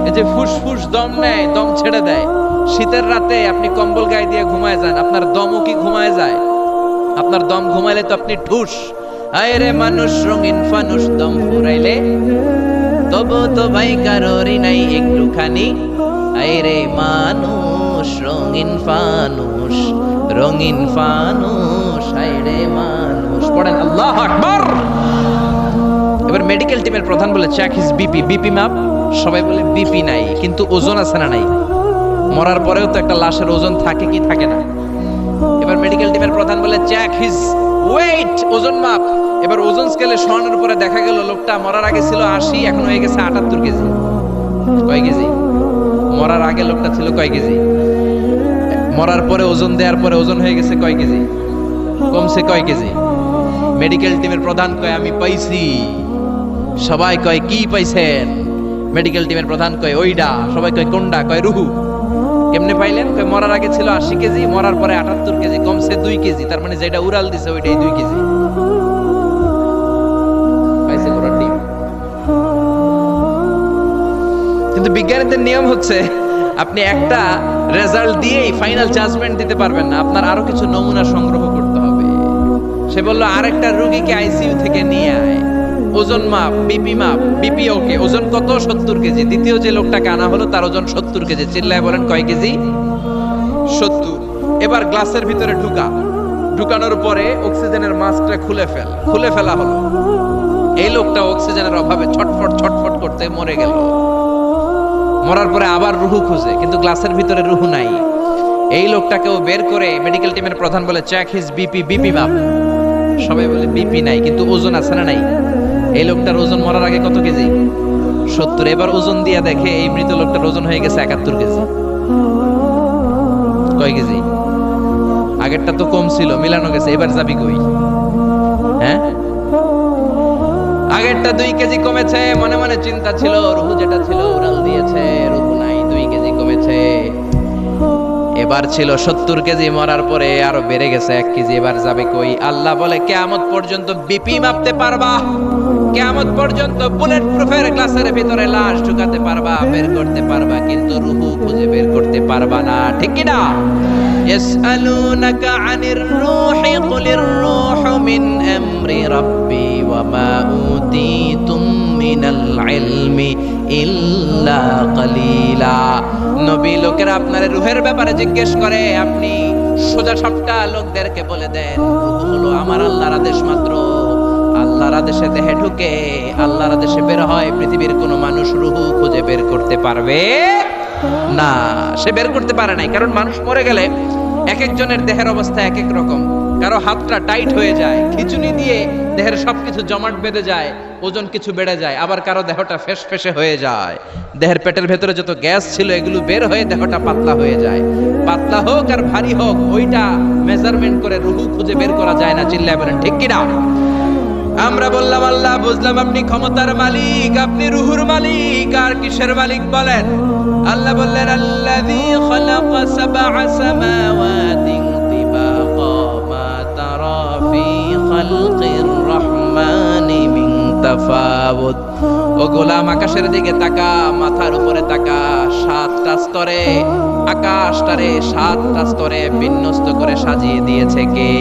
এই যে ফুসফুস দম নেয়, দম ছেড়ে দেয়। শীতের রাতে আপনি কম্বল গায়ে দিয়ে ঘুমায় যান, আপনার দমও কি ঘুমায় যায়? আপনার দম ঘুমাইলে তো আপনি ঠুস। আয় রে মানুষ রঙিন ফানুস, দম ফুরাইলে তবু তো ভাই কারোরই নাই একটুখানি। আয় রে মানুষ রঙিন ফানুস, রঙিন ফানুস, আয় রে মানুষ। পড়েন আল্লাহু আকবার। এবার মেডিকেল টিমের প্রধান বলে চেক হিজ বিপি, বিপি মাপ। সবাই বলে বিপি নাই, কিন্তু ওজন আছে না নাই? মরার পরেও তো একটা লাশের ওজন থাকে কি থাকে না? এবার মেডিকেল টিমের প্রধান বলে চেক হিজ ওয়েট, ওজন মাপ। এবার ওজন স্কেলে শোয়ানোর পরে দেখা গেল লোকটা মরার আগে ছিল 80, এখন হয়ে গেছে 78 কেজি। কয় কেজি? মরার আগে লোকটা ছিল কয় কেজি? মরার পরে ওজন দেওয়ার পরে ওজন হয়ে গেছে কয় কেজি? কমছে কয় কেজি? মেডিকেল টিমের প্রধান কয় আমি পাইছি। সবাই কয় কি পাইছেন? মেডিকেল টিমের প্রধান কয় ওইডা। সবাই কয় কোনডা? কয় রুহু। কেমনে পাইলেন? কয় মরার আগে ছিল 80 কেজি, মরার পরে 78 কেজি, কমছে 2 কেজি। তার মানে যেটা উড়াল দিছে ওইটাই 2 কেজি। পাইছে ঘোড়ার ডিম। কিন্তু বিজ্ঞানীদের নিয়ম হচ্ছে আপনি একটা রেজাল্ট দিয়েই ফাইনাল জাজমেন্ট দিতে পারবেন না, আপনার আরো কিছু নমুনা সংগ্রহ করতে হবে। সে বলল আরেকটা রোগীকে আইসিইউ থেকে নিয়ে আয়, ওজন মাপ, বিপি মাপ। বিপি ওকে, ওজন কত? 70 কেজি। দ্বিতীয় যে লোকটাকে আনা হলো তার ওজন 70 কেজি। চিল্লায় বলেন কয় কেজি? 70। এবার গ্লাসের ভিতরে ঢুকানোর পরে অক্সিজেনের মাস্কটা খুলে ফেলা হলো। এই লোকটা অক্সিজেনের অভাবে ছটফট ছটফট করতে মরে গেল। মরার পরে আবার রুহু খুঁজে, কিন্তু গ্লাসের ভিতরে রুহু নাই। এই লোকটাকেও বের করে মেডিকেল টিমের প্রধান বলে চেক হিজ বিপি, বিপি মাপ। সবাই বলে বিপি নাই, কিন্তু ওজন আছে না নাই? এই লোকটার ওজন মরার আগে কত কেজি? 70। এবার ওজন দিয়া দেখে এই মৃত লোকটার ওজন হয়ে গেছে 71 কেজি। কয় কেজি? আগেরটা তো কম ছিল, মিলানো গেছে। এবার যাবি কই? হ্যাঁ, আগেরটা 2 কেজি কমেছে। মনে মনে চিন্তা ছিল, রুহু যেটা ছিল উড়াল দিয়েছে, রুহু নাই, 2 কেজি কমেছে। এবার ছিল 70 কেজি, মরার পরে আরো বেড়ে গেছে 1 কেজি। এবার যাবে কই? আল্লাহ বলে কিয়ামত পর্যন্ত বিপি মাপতে পারবা, কিয়ামত পর্যন্ত বুলেট প্রুফের গ্লাসের ভিতরে লাশ ঢুকাতে পারবা, বের করতে পারবা, কিন্তু রুহু খুঁজে বের করতে পারবা না। ঠিক কি না? ইয়াসআলুনাকা আনির রূহি কুলির রূহু মিন আমরি রাব্বি ওয়া মা উতীতুম মিনাল ইলমি ইল্লা কালিলা। নবী লোকেরা আপনার রূহের ব্যাপারে জিজ্ঞেস করে, আপনি সোজা সাপটা লোকদেরকে বলে দেন রূহ হলো আমার আল্লাহর আদেশ মাত্র। আল্লাহর আদেশে দেহে ঢুকে, আল্লাহর আদেশে বের হয়। পৃথিবীর কোনো মানুষ রূহ খুঁজে বের করতে পারবে না। সে বের করতে পারে নাই, কারণ মানুষ মরে গেলে এক একজনের দেহের অবস্থা এক এক রকম। কারো হাতটা টাইট হয়ে যায়, খিঁচুনি দিয়ে দেহের সবকিছু জমাট বেঁধে যায়, ওজন কিছু বেড়ে যায়। আবার কারো দেহটা ফেসফেসে হয়ে যায়, দেহের পেটের ভেতরে যত গ্যাস ছিল এগুলো বের হয়ে দেহটা পাতলা হয়ে যায়। পাতলা হোক আর ভারী হোক, ওইটা মেজারমেন্ট করে রুহু খুঁজে বের করা যায় না। চিল্লায় বলেন ঠিক কিনা? আমরা বললাম আল্লাহ, বুঝলাম আপনি ক্ষমতার মালিক, আপনি রুহুর মালিক, আর কিসের মালিক বলেন? আল্লাহ বললেন আল্লাযী খালাকা সাবআ সামাওয়াতিন তিবাকা মা তারা ফি খালকির রহমানি মিন মুতাফাওয়াত। ও গোলাম আকাশের দিকে তাকা, মাথার উপরে তাকা, সাতটা স্তরে আকাশটারে সাতটা স্তরে বিন্যস্ত করে সাজিয়ে দিয়েছে কে?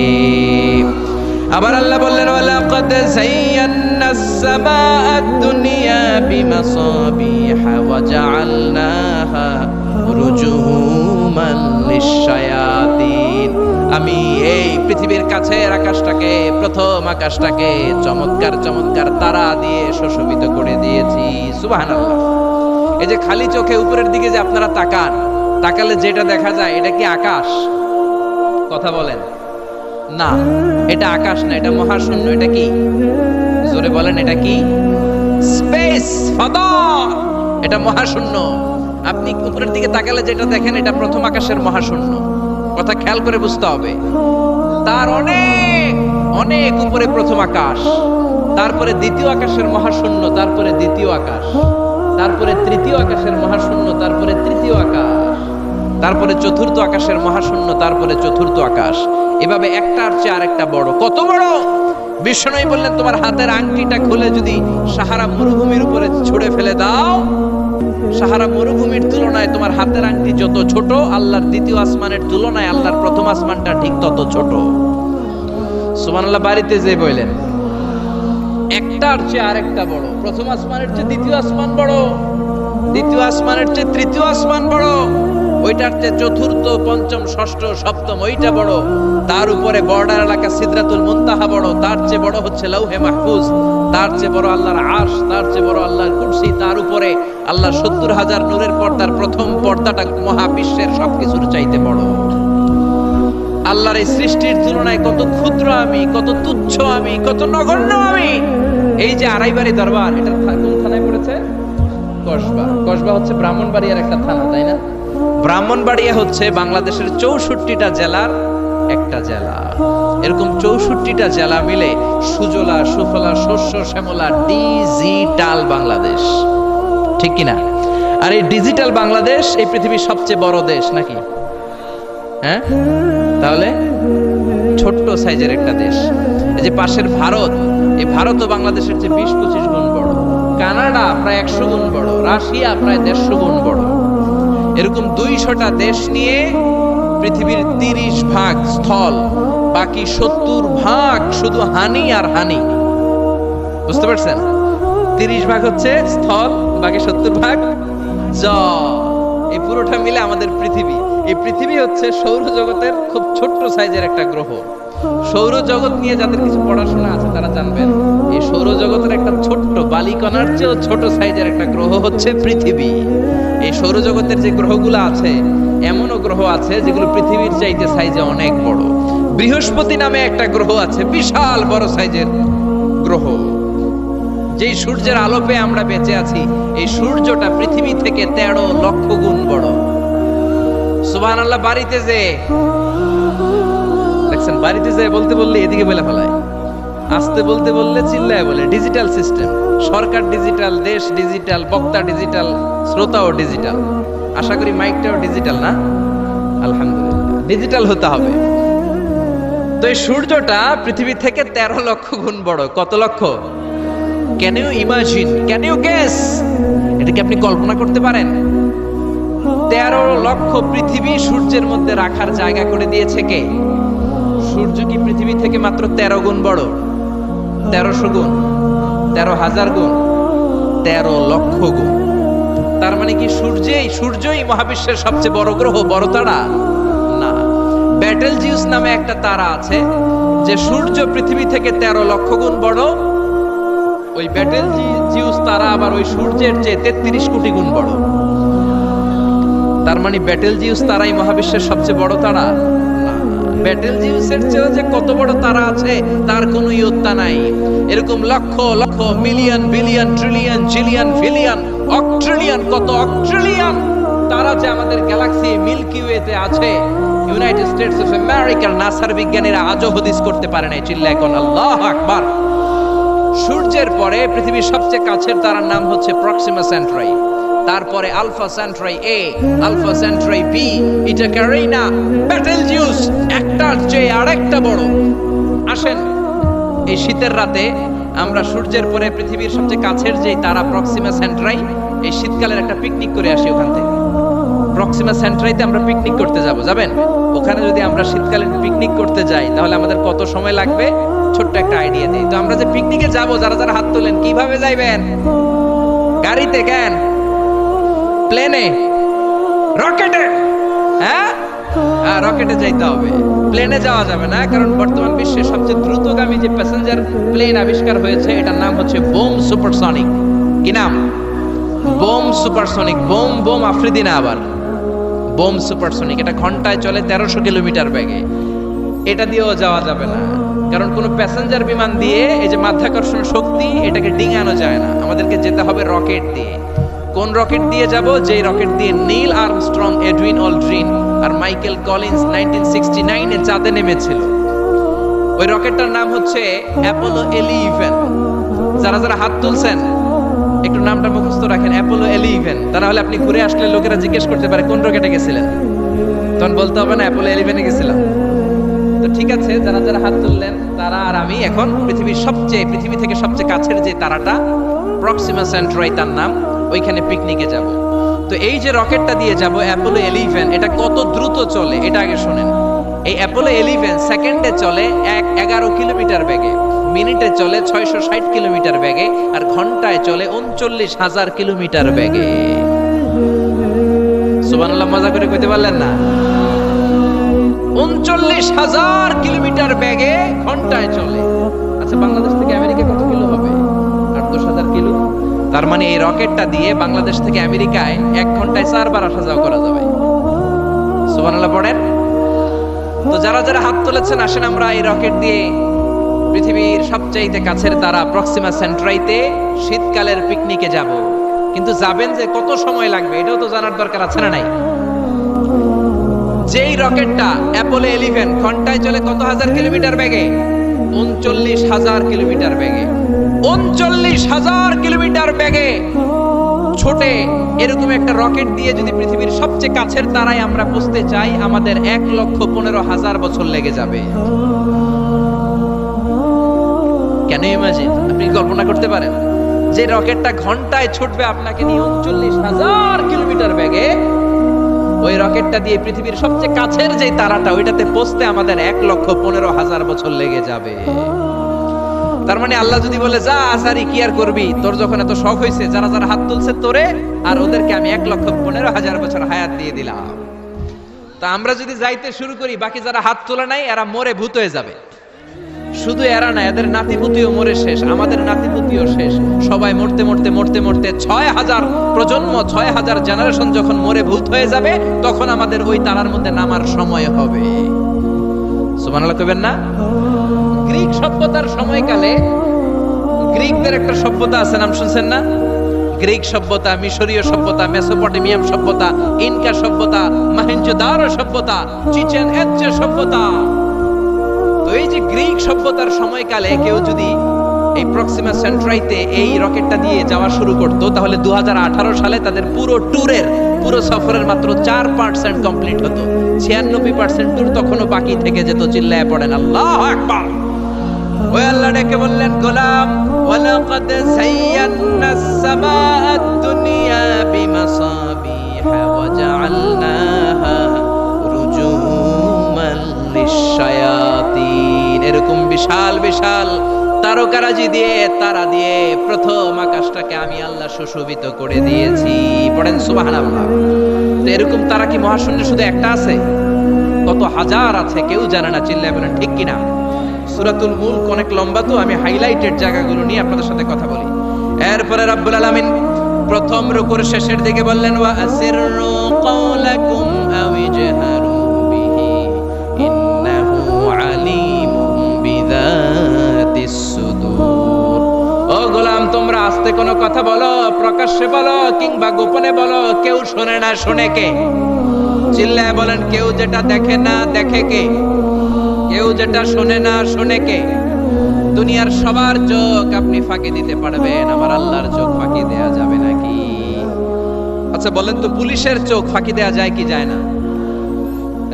আবার আল্লাহ বললেন ওয়ালাকাদ যায়্যানাস সামাআদ দুনিয়া বিমাসাবিহা ওয়া জাআলনাহা রুজুমান লিশ-শায়াতিন। আমি এই পৃথিবীর কাছের আকাশটাকে, প্রথম আকাশটাকে চমৎকার চমৎকার তারা দিয়ে সুশোভিত করে দিয়েছি। সুবহানাল্লাহ। এই যে খালি চোখে উপরের দিকে যে আপনারা তাকান, তাকালে যেটা দেখা যায় এটা কি আকাশ? কথা বলেন না, এটা আকাশ না, এটা মহাশূন্য। এটা কি? জোরে বলেন, এটা কি? স্পেস, ফাদা। এটা মহাশূন্য। আপনি উপরের দিকে তাকালে যেটা দেখেন এটা প্রথম আকাশের মহাশূন্য। কথা খেয়াল করে বুঝতে হবে। তার অনেক অনেক উপরে প্রথম আকাশ, তারপরে দ্বিতীয় আকাশের মহাশূন্য, তারপরে দ্বিতীয় আকাশ, তারপরে তৃতীয় আকাশের মহাশূন্য, তারপরে তৃতীয় আকাশ, তারপরে চতুর্থ আকাশের মহাশূন্য, তারপরে চতুর্থ আকাশ। এভাবে একটার চেয়ে আরেকটা বড়। কত বড়? বিষ্ণু বললেন তোমার হাতের আংটিটা খুলে যদি সাহারা মরুভূমির উপরে ছুঁড়ে ফেলে দাও, সাহারা মরুভূমির তুলনায় তোমার হাতের আংটি যত ছোট, আল্লাহর দ্বিতীয় আসমানের তুলনায় আল্লাহর প্রথম আসমানটা ঠিক তত ছোট। সুবহানাল্লাহ। বাড়িতে যে বললেন একটার চেয়ে আরেকটা বড়। প্রথম আসমানের চেয়ে দ্বিতীয় আসমান বড়, দ্বিতীয় আসমানের চেয়ে তৃতীয় আসমান বড়, ওইটার চেয়ে চতুর্থ, পঞ্চম, ষষ্ঠ, সপ্তম ওইটা বড়, তার উপরে বর্ডার এলাকা সিদরাতুল মুনতাহা বড়, তার চেয়ে বড় হচ্ছে লাউহে মাহফুজ, তার চেয়ে বড় আল্লাহর আরশ, তার চেয়ে বড় আল্লাহর কুরসি, তার উপরে আল্লাহ ৭০,০০০ নূরের পর্দার প্রথম পর্দাটা মহাবিশ্বের সবকিছুর চাইতে বড়। আল্লাহর এই সৃষ্টির তুলনায় কত ক্ষুদ্র আমি, কত তুচ্ছ আমি, কত নগণ্য আমি। এই যে আড়াইবাড়ি দরবার, এটা কোন থানায় পড়েছে? কসবা। কসবা হচ্ছে ব্রাহ্মণবাড়িয়ার একটা থানা, তাই না? ব্রাহ্মণবাড়িয়া হচ্ছে বাংলাদেশের ৬৪টা জেলার একটা জেলা। এরকম ৬৪টা জেলা মিলে সুজলা সুফলা শস্য শ্যামলা ডিজিটাল বাংলাদেশ, ঠিক কিনা? আর এই ডিজিটাল বাংলাদেশ এই পৃথিবীর সবচেয়ে বড় দেশ নাকি? হ্যাঁ, তাহলে ছোট্ট সাইজের একটা দেশ। এই যে পাশের ভারত, এই ভারতও বাংলাদেশের চেয়ে ২০-২৫ গুণ বড়। কানাডা প্রায় ১০০ গুণ বড়, রাশিয়া প্রায় ১৫০ গুণ বড়। এরকম ২০০টা দেশ নিয়ে পৃথিবীর ৩০ ভাগ স্থল, বাকি ৭০ ভাগ শুধু হানি আর হানি। বুঝতে পারছেন? ৩০ ভাগ হচ্ছে স্থল, বাকি ৭০ ভাগ জল। এই পুরোটা মিলে আমাদের পৃথিবী। এই পৃথিবী হচ্ছে সৌরজগতের খুব ছোট্ট সাইজের একটা গ্রহ। সৌরজগৎ নিয়ে যাদের কিছু পড়াশোনা আছে তারা জানবেন, এই সৌরজগতের একটা ছোট্ট বালিকণার চেয়েও ছোট সাইজের একটা গ্রহ হচ্ছে পৃথিবী। এই সৌরজগতের যে গ্রহগুলো আছে, এমনও গ্রহ আছে যেগুলো পৃথিবীর চাইতে সাইজে অনেক বড়। বৃহস্পতি নামে একটা গ্রহ আছে, বিশাল বড় সাইজের গ্রহ। যেই সূর্যের আলো পেয়ে আমরা বেঁচে আছি, এই সূর্যটা পৃথিবী থেকে ১৩ লক্ষ গুণ বড়। সুবহানাল্লাহ। বাড়িতে যে দেখছেন, বাড়িতে যে বলতে বললে এদিকে বলে ফেলায়, আসতে বলতে বললে চিল্লায় বলে। ডিজিটাল সিস্টেম, সরকার ডিজিটাল, দেশ ডিজিটাল, বক্তা ডিজিটাল, শ্রোতাও ডিজিটাল। আশা করি মাইকটাও ডিজিটাল না? আলহামদুলিল্লাহ, ডিজিটাল হতে হবে। তো এই সূর্যটা পৃথিবী থেকে ১৩ লক্ষ গুণ বড়। কত লক্ষ? Can you imagine, can you guess? এটা কি আপনি কল্পনা করতে পারেন? ১৩ লক্ষ পৃথিবী সূর্যের মধ্যে রাখার জায়গা করে দিয়েছে কে? সূর্য কি পৃথিবী থেকে মাত্র ১৩ গুণ বড়? ১৩০০ গুণ, ১৩,০০০ গুণ, ১৩ লক্ষ গুণ। তার মানে কি সূর্যই মহাবিশ্বের সবচেয়ে বড় গ্রহ, বড় তারা না। ব্যাটেল জিউস নামে একটা তারা আছে, যে সূর্য পৃথিবী থেকে ১৩ লক্ষ গুণ বড়। ওই ব্যাটেল জিউস তারা আবার ওই সূর্যের চেয়ে ৩৩ কোটি গুণ বড়। তার মানে ব্যাটেল জিউস তারাই মহাবিশ্বের সবচেয়ে বড় তারা না। ব্যাটেল জিউসের চেয়েও যে কত বড় তারা আছে তার কোনো ইয়ত্তা নাই। এরকম lakh lakh, million, billion, trillion, zillion, ফিলিয়ন, অক্ট্রিলিয়ন, কত অক্ট্রিলিয়ন তারা যে আমাদের গ্যালাক্সি মিল্কি ওয়েতে আছে, ইউনাইটেড স্টেটস অফ আমেরিকার নাসার বিজ্ঞানীরা আজও হদিস করতে পারে নাই। চিল্লায় কোন আল্লাহু আকবার। সূর্যের পরে পৃথিবীর সবচেয়ে কাছের তারার নাম হচ্ছে প্রক্সিমা সেন্ট্রাই, তারপরে আলফা সেন্ট্রাই এ, আলফা সেন্ট্রাই বি, ইটা ক্যারিনা, বেটেলজিউস, একটার চেয়ে আরেকটা বড়। আসেন এই শীতের রাতে আমরা সূর্যের পরে পৃথিবীর সবচেয়ে কাছের যে তারা প্রক্সিমা সেন্ট্রাই, এই শীতকালের একটা পিকনিক করে আসি ওখান থেকে। প্রক্সিমা সেন্ট্রাইতে আমরা পিকনিক করতে যাবেন? ওখানে যদি আমরা শীতকালীন পিকনিক করতে যাই তাহলে আমাদের কত সময় লাগবে ছোট্ট একটা আইডিয়া দিই। তো আমরা যে পিকনিকে যাব, যারা যারা হাত তোলেন, কিভাবে যাইবেন? গাড়িতে? কেন? প্লেনে? রকেটে? হ্যাঁ, রকেটে যাইতে হবে, প্লেনে যাওয়া যাবে না। কারণ বর্তমান বিশ্বের সবচেয়ে দ্রুতগামী যে প্যাসেঞ্জার প্লেন আবিষ্কার হয়েছে, এটার নাম হচ্ছে বোম সুপারসনিক। কি নাম? Bomb supersonic. Bomb bomb Afridi না, আবার বোম সুপারসনিক। এটা ঘন্টায় চলে 1300 কিলোমিটার বেগে। এটা দিয়েও যাওয়া যাবে না, কারণ কোনো প্যাসেঞ্জার বিমান দিয়ে এই যে মাধ্যাকর্ষণ শক্তি, এটাকে ডিঙানো যায় না। আমাদেরকে যেতে হবে রকেট দিয়ে। কোন রকেট দিয়ে যাব? যেই রকেট দিয়ে নীল আর্মস্ট্রং, এডউইন অলড্রিন আর মাইকেল কলিন্স 1969 এ চাঁদে নেমেছিল। ওই রকেটটার নাম হচ্ছে অ্যাপোলো 11। যারা যারা হাত তুলছেন একটু নামটা মুখস্থ রাখেন, অ্যাপোলো 11। তা না হলে আপনি ঘুরে আসলে লোকেরা জিজ্ঞেস করতে পারে কোন রকেটে গেছিলেন, তখন বলতে হবে না অ্যাপোলো 11 এ গেছিলাম। তো ঠিক আছে, যারা যারা হাত তুললেন তারা আর আমি এখন পৃথিবী থেকে সবচেয়ে কাছের যে তারাটা প্রক্সিমা সেন্ট্রাই তার নাম, ওইখানে পিকনিকে যাব। তো এই যে রকেটটা দিয়ে যাব অ্যাপোলো 11, এটা কত দ্রুত চলে এটা আগে শোনেন। এই অ্যাপোলো 11 সেকেন্ডে চলে 11 কিলোমিটার বেগে, মিনিটে চলে 660 কিলোমিটার বেগে, আর ঘন্টায় চলে 39,000 কিলোমিটার বেগে। সুবহানাল্লাহ, মজা করে কইতে পারলেন না? 39,000 কিলোমিটার বেগে ঘন্টায় চলে। আচ্ছা, বাংলাদেশ থেকে আমেরিকা কত কিলো হবে? 8-10,000 কিলো। তার মানে এই রকেটটা দিয়ে বাংলাদেশ থেকে আমেরিকায় 1 ঘন্টায় 4 বার আসা যাওয়া করা যাবে। সুবহানাল্লাহ পড়েন। তো যারা যারা হাত তুলেছেন, আসেন আমরা এই রকেট দিয়ে পৃথিবীর সবচাইতে কাছের তারা প্রক্সিমা সেন্ট্রাইতে শীতকালের পিকনিকে যাব। কিন্তু যাবেন যে কত সময় লাগবে এটাও তো জানার দরকার আছে না নাই? যেই রকেটটা অ্যাপোলো 11 ঘন্টায় চলে কত হাজার কিলোমিটার বেগে? 39,000 কিলোমিটার বেগে। 39,000 কিলোমিটার বেগে ছোটে এরকম একটা রকেট দিয়ে যদি পৃথিবীর সবচেয়ে কাছের তারায় আমরা পৌঁছতে চাই, আমাদের 1,15,000 বছর লেগে যাবে। কেন ইমাজিন? আপনি কল্পনা করতে পারেন যে রকেটটা ঘন্টায় ছুটবে আপনাকে নিয়ে 39,000 কিলোমিটার বেগে, ওই রকেটটা দিয়ে পৃথিবীর সবচেয়ে কাছের যে তারাটা ওইটাতে পৌঁছতে আমাদের 1,15,000 বছর লেগে যাবে। তার মানে আল্লাহ যদি বলে যা আসারি কি আর করবি, তোর যখন এত শখ হয়েছে, যারা যারা হাত তুলছে তোরে আর ওদেরকে আমি 1,15,000 বছর হায়াত দিয়ে দিলাম। তা আমরা যদি যাইতে শুরু করি, বাকি যারা হাত তোলা নাই এরা মরে ভূত হয়ে যাবে। শুধু এরা না, এদের নাতিপুতিও মরে শেষ, আমাদের নাতিপুতিও শেষ। সবাই মরতে মরতে মরতে মরতে 6,000 প্রজন্ম, 6,000 জেনারেশন যখন মরে ভূত হয়ে যাবে, তখন আমাদের ওই তারার মধ্যে নামার সময় হবে। সুবহানাল্লাহ কইবেন না? গ্রিক সভ্যতার সময়কালে গ্রিকদের একটা সভ্যতা আছে, নাম শুনছেন না? গ্রিক সভ্যতা, মিশরীয় সভ্যতা, মেসোপটেমিয়াম সভ্যতা, ইনকা সভ্যতা, মহেঞ্জোদারো সভ্যতা, চিচেন ইৎজা সভ্যতা। তো এই যে গ্রিক সভ্যতার সময়কালে কেউ যদি এই প্রক্সিমা সেন্ট্রাইতে এই রকেটটা দিয়ে যাওয়া শুরু করতো, তাহলে 2018 সালে তাদের পুরো সফরের মাত্র 4% কমপ্লিট হতো। 96% ট্যুর তখনও বাকি থেকে যেত। চিল্লায় পড়েন আল্লাহু আকবার। ওই আল্লাহ ডেকে বললেন, গোলাম ওয়ালাকাদ যায়্যানাস সামাআদ দুনিয়া বিমাসাবিহা ওয়া জাআলনাহা রুজুমান লিশ-শায়াতিন। এরকম বিশাল বিশাল তারকারাজি দিয়ে, তারা দিয়ে প্রথম আকাশটাকে আমি আল্লাহ সুশোভিত করে দিয়েছি। পড়েন সুবহানাল্লাহ। তো এরকম তারা কি মহাশূন্যে শুধু একটা আছে? কত হাজার আছে কেউ জানে না। চিল্লায় বলেন ঠিক কিনা? সূরাতুল মুলক অনেক লম্বা, তো আমি হাইলাইটেড জায়গাগুলো নিয়ে আপনাদের সাথে কথা বলি। এরপরে রব্বুল আলামিন প্রথম রুকুর শেষের দিকে বললেন, ওয়া আসিররু কাওলাকুম আও ইজহারু বিহি ইন্নাহু আলিমুম বিযাতিস সুদূর। ও গোলাম, তোমরা আস্তে কোনো কথা বলো, প্রকাশ্যে বলো কিংবা গোপনে বলো, কেউ শোনে না, শোনে কে? চিল্লায় বলেন, কেউ যেটা দেখে না দেখে কে? কেউ যেটা শোনে না শোনে কে? দুনিয়ার সবার চোখ আপনি ফাঁকি দিতে পারবেন, আমার আল্লাহর চোখ ফাঁকি দেয়া যাবে নাকি? আচ্ছা বলেন তো, পুলিশের চোখ ফাঁকি দেয়া যায় কি যায় না?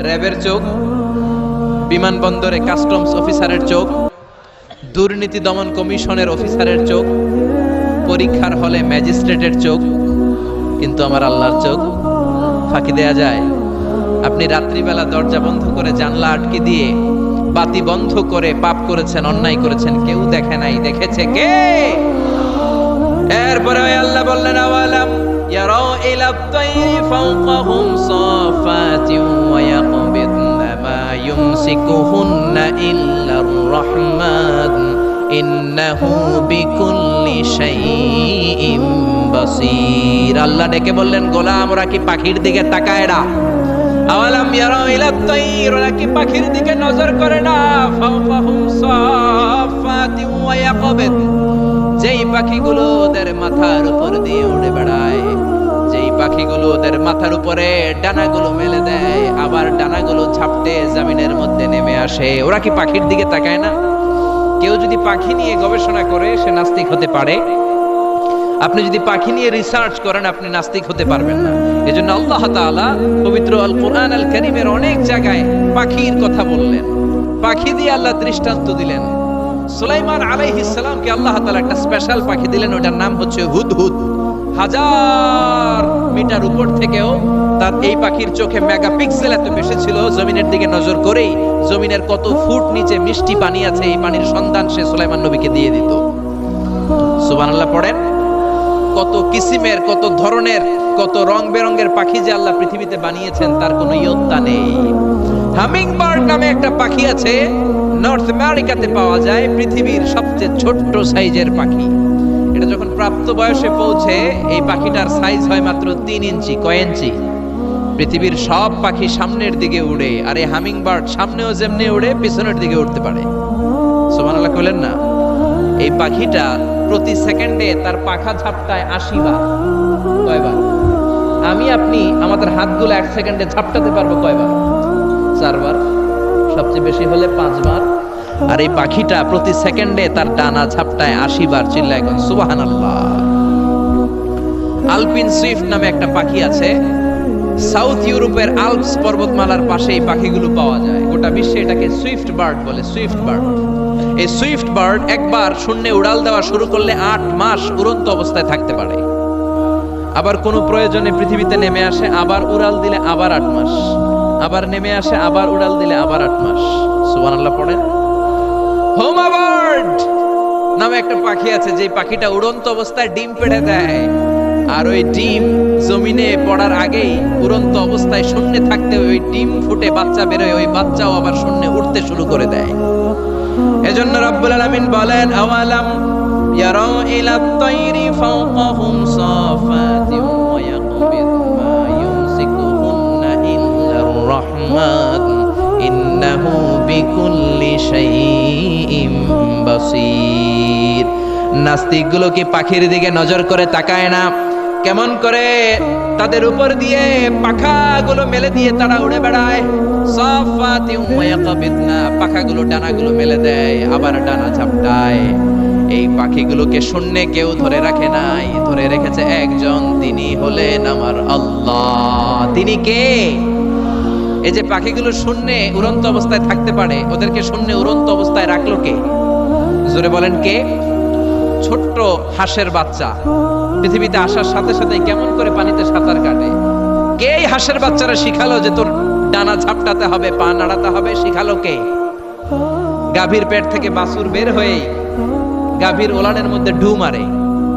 র্যাবের চোখ, বিমানবন্দরে কাস্টমস অফিসারের চোখ, দুর্নীতি দমন কমিশনের অফিসারের চোখ, পরীক্ষার হলে ম্যাজিস্ট্রেটের চোখ, কিন্তু আমার আল্লাহর চোখ ফাঁকি দেয়া যায়? আপনি রাত্রিবেলা দরজা বন্ধ করে জানলা আটকে দিয়ে বাতি বন্ধ করে পাপ করেছেন, অন্যায় করেছেন, কেউ দেখে নাই, দেখেছে কে? এরপরে আল্লাহ বললেন আওয়ালাম ইয়ারাউ ইলা তাইরি ফাওকাহুম সাফাতিন ওয়া ইয়াকবিদনা মা ইউমসিকুহুন্না ইল্লার রাহমান ইন্নাহু বিকুল্লি শাইইন বাসীর। আল্লাহ ডেকে বললেন, গোলাম ওরা কি পাখির দিকে তাকায় না? আওয়ালাম ইয়ারাউ ইলা তাইর, ওরা কি পাখির দিকে নজর করে না? ফাওকাহুম সাফাতিন ওয়া ইয়াকবিদ, যেই পাখিগুলো ওদের মাথার উপর দিয়ে উড়ে বেড়ায়, যেই পাখিগুলো ওদের মাথার উপরে ডানাগুলো মেলে দেয়, আবার ডানাগুলো ঝাপটে জমিনের মধ্যে নেমে আসে, ওরা কি পাখির দিকে তাকায় না? কেউ যদি পাখি নিয়ে গবেষণা করে সে নাস্তিক হতে পারে। আপনি যদি পাখি নিয়ে রিসার্চ করেন আপনি নাস্তিক হতে পারবেন না। এজন্য আল্লাহ তাআলা পবিত্র আল কোরআন আল কারীমের অনেক জায়গায় পাখির কথা বললেন, পাখি দিয়ে আল্লাহ দৃষ্টান্ত দিলেন। সুলাইমান আলাইহিস সালামকে আল্লাহ তাআলা একটা স্পেশাল পাখি দিলেন, ওটার নাম হচ্ছে হুদহুদ। 1000 মিটার উপর থেকেও তার এই পাখির চোখে মেগাপিক্সেল এত বেশি ছিল, জমিনের দিকে নজর করেই জমিনের কত ফুট নিচে মিষ্টি পানি আছে এই পানির সন্ধান সে সুলাইমান নবীকে দিয়ে দিত। সুবহানাল্লাহ পড়েন। কত কিসিমের, কত ধরনের, কত রং বেরঙের পাখি যে আল্লাহ পৃথিবীতে বানিয়েছেন তার কোনো ইয়ত্তা নেই। হামিং বার্ড নামে একটা পাখি আছে, নর্থ আমেরিকাতে পাওয়া যায়, পৃথিবীর সবচেয়ে ছোট্ট সাইজের পাখি। এটা যখন প্রাপ্ত বয়সে পৌঁছে এই পাখিটার সাইজ হয় মাত্র 3 ইঞ্চি। কয় ইঞ্চি? পৃথিবীর সব পাখি সামনের দিকে উড়ে, আর এই হামিং বার্ড সামনেও যেমনি উড়ে পিছনের দিকে উঠতে পারে। সুবহানাল্লাহ বলেন না? এই পাখিটা প্রতি সেকেন্ডে তার পাখা ঝাপটায় 80 বার। কয়বার? আমি আপনি আমাদের হাতগুলো 1 সেকেন্ডে ঝাপটাতে পারবো কয়বার? 4 বার, সবচেয়ে বেশি হলে 5 বার। আর এই পাখিটা প্রতি সেকেন্ডে তার ডানা ঝাপটায় 80 বার। চিল্লায় এখন সুবহানাল্লাহ। আলপিন সুইফট নামে একটা পাখি আছে, সাউথ ইউরোপের আল্পস পর্বতমালার পাশে এই পাখিগুলো পাওয়া যায়। গোটা বিশ্বে এটাকে সুইফট বার্ড বলে, সুইফট বার্ড। এই সুইফট বার্ড একবার শূন্যে উড়াল দেওয়া শুরু করলে 8 মাস উড়ন্ত অবস্থায় থাকতে পারে। আবার কোনো প্রয়োজনে পৃথিবীতে নেমে আসে, আবার উড়াল দিলে আবার 8 মাস, আবার নেমে আসে, আবার উড়াল দিলে আবার 8 মাস। সুবহানাল্লাহ পড়েন। হোমা বার্ড নামে একটা পাখি আছে, যে পাখিটা উড়ন্ত অবস্থায় ডিম পেড়ে দেয়, আর ওই ডিম জমিনে পড়ার আগেই উড়ন্ত অবস্থায় শূন্যে থাকতে ওই ডিম ফুটে বাচ্চা বেরোয়, ওই বাচ্চাও আবার শূন্যে উঠতে শুরু করে দেয়। এজন্য রব্বুল আলামিন বলেন, আওয়ালাম ইয়ারাউ ইলা তাইরি ফাওকাহুম সাফাতিন ওয়া ইয়াকবিদনা ইউমসিকুহুন্না ইল্লার রাহমান ইন্নাহু বিকুল্লি শাইইন বাসীর। নাস্তিকগুলো কি পাখির দিকে নজর করে তাকায় না? কেমন করে তাদের উপর দিয়ে পাখাগুলো মেলে দিয়ে তারা উড়ে বেড়ায়। সাফাতিন ওয়া ইয়াকবিদনা, পাখাগুলো ডানাগুলো মেলে দেয়, আবার ডানা ঝাপটায়। এই পাখিগুলোকে শূন্যে কেউ ধরে রাখে নাই, ধরে রেখেছে একজন, তিনি হলেন আমার আল্লাহ। তিনি কে? এই যে পাখিগুলো শূন্যে উড়ন্ত অবস্থায় থাকতে পারে, ওদেরকে শূন্যে উড়ন্ত অবস্থায় রাখলো কে? জোরে বলেন কে? ছোট্ট হাঁসের বাচ্চা পৃথিবীতে আসার সাথে সাথে কেমন করে পানিতে সাঁতার কাটে? কে এই হাঁসের বাচ্চারা শিখালো যে তোর ডানা ঝাপটাতে হবে, পা নাড়াতে হবে? শিখালো কে? গাভীর পেট থেকে বাছুর বের হয়ে গাভীর ওলানের মধ্যে ঢু মারে,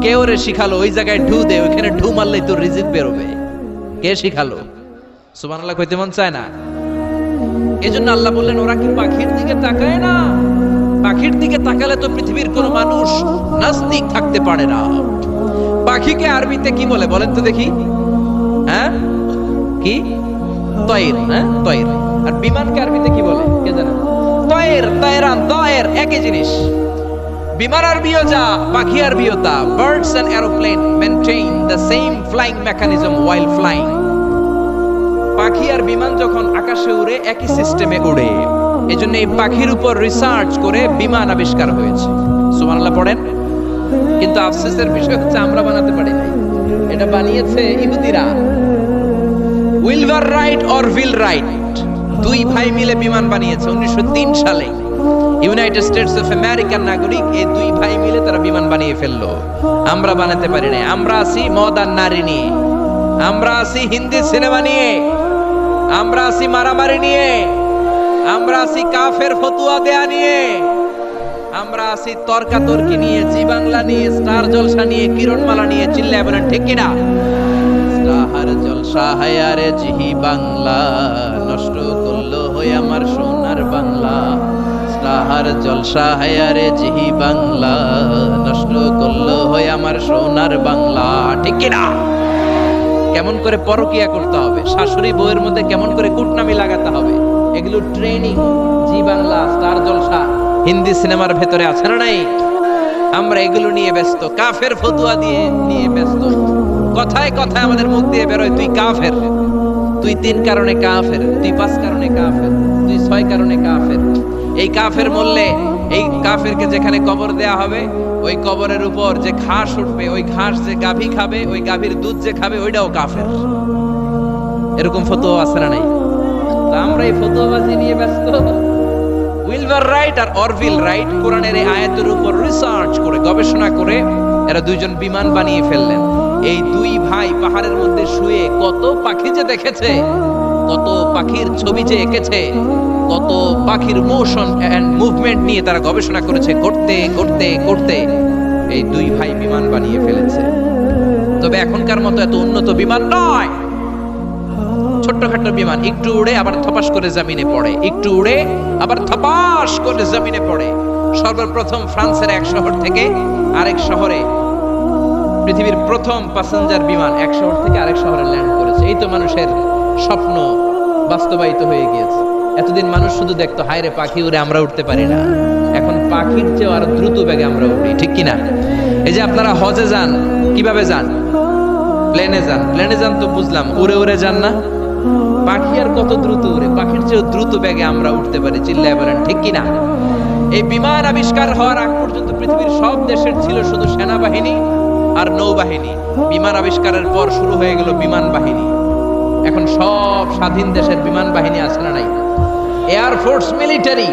কে ওরে শিখালো ওই জায়গায় ঢু দে, ওইখানে ঢু মারলেই তোর রিজিক বেরোবে? কে শিখালো? সুবহানাল্লাহ কইতে মন চায় না? এজন্য আল্লাহ বললেন, ওরা কি পাখির দিকে তাকায় না? পাখির দিকে তাকালে তো পৃথিবীর কোন মানুষ নাস্তিক থাকতে পারে না। পাখিকে আরবিতে কি বলে বলেন তো দেখি? হ্যাঁ, কি? তয়র। হ্যাঁ, তয়র। আর বিমানকে আরবিতে কি বলে কে জানে? তয়র, তয়রান, তয়র একই জিনিস। বিমান আরবিও যা, পাখি আরবিও তা। Birds and aeroplane maintain the same flying mechanism while flying. পাখি আর বিমান যখন আকাশে উড়ে একই সিস্টেমে উড়ে। এজন্য এই পাখির উপর রিসার্চ করে বিমান আবিষ্কার হয়েছে। সুবহানাল্লাহ পড়েন। কিন্তু আফসোসের বিষয় হচ্ছে আমরা বানাতে পারি নাই, এটা বানিয়েছে ইহুদিরা। উইলভার রাইট অর উইল রাইট দুই ভাই মিলে বিমান বানিয়েছে 1903 সালে। ইউনাইটেড স্টেটস অফ আমেরিকার নাগরিক, এই দুই ভাই মিলে তারা বিমান বানিয়ে ফেললো। আমরা বানাতে পারি না। আমরা আছি মদ আর নারী নিয়ে, আমরা আছি হিন্দি সিনেমা নিয়ে, আমরা আছি মারামারি নিয়ে, আমরা আছি কাফের ফতুয়া দেয়া নিয়ে, আমরা আছি তর্কাতর্কি নিয়ে, জি বাংলা নিয়ে, স্টার জলসা নিয়ে, কিরণমালা নিয়ে। চিল্লায় বলেন ঠিক কিনা? স্টার জলসা হায়ারে জিহি বাংলা, নষ্ট করলো হয়ে আমার সোনার বাংলা। স্টার জলসা হায়ারে জিহি বাংলা, নষ্ট করলো হয়ে আমার সোনার বাংলা। ঠিক কিনা? কেমন করে পরকিয়া করতে হবে, শাশুড়ি বউয়ের মধ্যে কেমন করে কুটনামি লাগাতে হবে, এগুলো ট্রেনিং জি বাংলা, স্টার জলসা, হিন্দি সিনেমার ভেতরে আছে না নাই? আমরা এগুলো নিয়ে ব্যস্ত, কাফের ফতুয়া নিয়ে ব্যস্ত। কথায় কথায় আমাদের মুখ দিয়ে বেরোয় তুই কাফের, তুই 3 কারণে কাফের, তুই 5 কারণে কাফের, তুই 6 কারণে কাফের। এই কাফের মরলে এই কাফেরকে যেখানে কবর দেয়া হবে, ওই কবরের উপর যে ঘাস উঠবে, ওই ঘাস যে গাভী খাবে, ওই গাভীর দুধ যে খাবে, ওইটাও কাফের। এরকম ফতোয়া আছে না নাই? তো আমরা এই ফতোয়াবাজি নিয়ে ব্যস্ত। উইলবার রাইট আর অরভিল রাইট কোরআনের এই আয়াতের উপর রিসার্চ করে, গবেষণা করে এরা দুইজন বিমান বানিয়ে ফেললেন। এই দুই ভাই পাহাড়ের মধ্যে শুয়ে কত পাখি যে দেখেছে, কত পাখির ছবি যে এঁকেছে, কত পাখির মোশন এন্ড মুভমেন্ট নিয়ে তারা গবেষণা করেছে। করতে করতে করতে এই দুই ভাই বিমান বানিয়ে ফেলেছে। তবে এখনকার মতো এত উন্নত বিমান নয়, ছোট্টখাট্ট বিমান, একটু উড়ে আবার থপাস করে জমিনে পড়ে, একটু উড়ে আবার থপাস করে জমিনে পড়ে। সর্বপ্রথম ফ্রান্সের এক শহর থেকে আরেক শহরে, পৃথিবীর প্রথম প্যাসেঞ্জার বিমান এক শহর থেকে আরেক শহরে ল্যান্ড করেছে। এই তো মানুষের স্বপ্ন বাস্তবায়িত হয়ে গিয়েছে। এতদিন মানুষ শুধু দেখতো হায় রে পাখি উড়ে, আমরা উঠতে পারি না। এখন পাখির চেয়ে আরো দ্রুত বেগে আমরা উড়ি। ঠিক কিনা? এই যে আপনারা হজে যান, কিভাবে যান? প্লেনে যান। প্লেনে যান তো বুঝলাম, উড়ে উড়ে যান না? পাখি আর কত দ্রুত উড়ে, পাখির চেয়ে দ্রুত বেগে আমরা উঠতে পারি। চিল্লায় বলেন ঠিক কিনা? এই বিমান আবিষ্কার হওয়ার আগ পর্যন্ত পৃথিবীর সব দেশের ছিল শুধু সেনাবাহিনী আর নৌবাহিনী। বিমান আবিষ্কারের পর শুরু হয়ে গেল বিমান বাহিনী। এখন সব স্বাধীন দেশের বিমান বাহিনী আছে না নাই? Air force, military.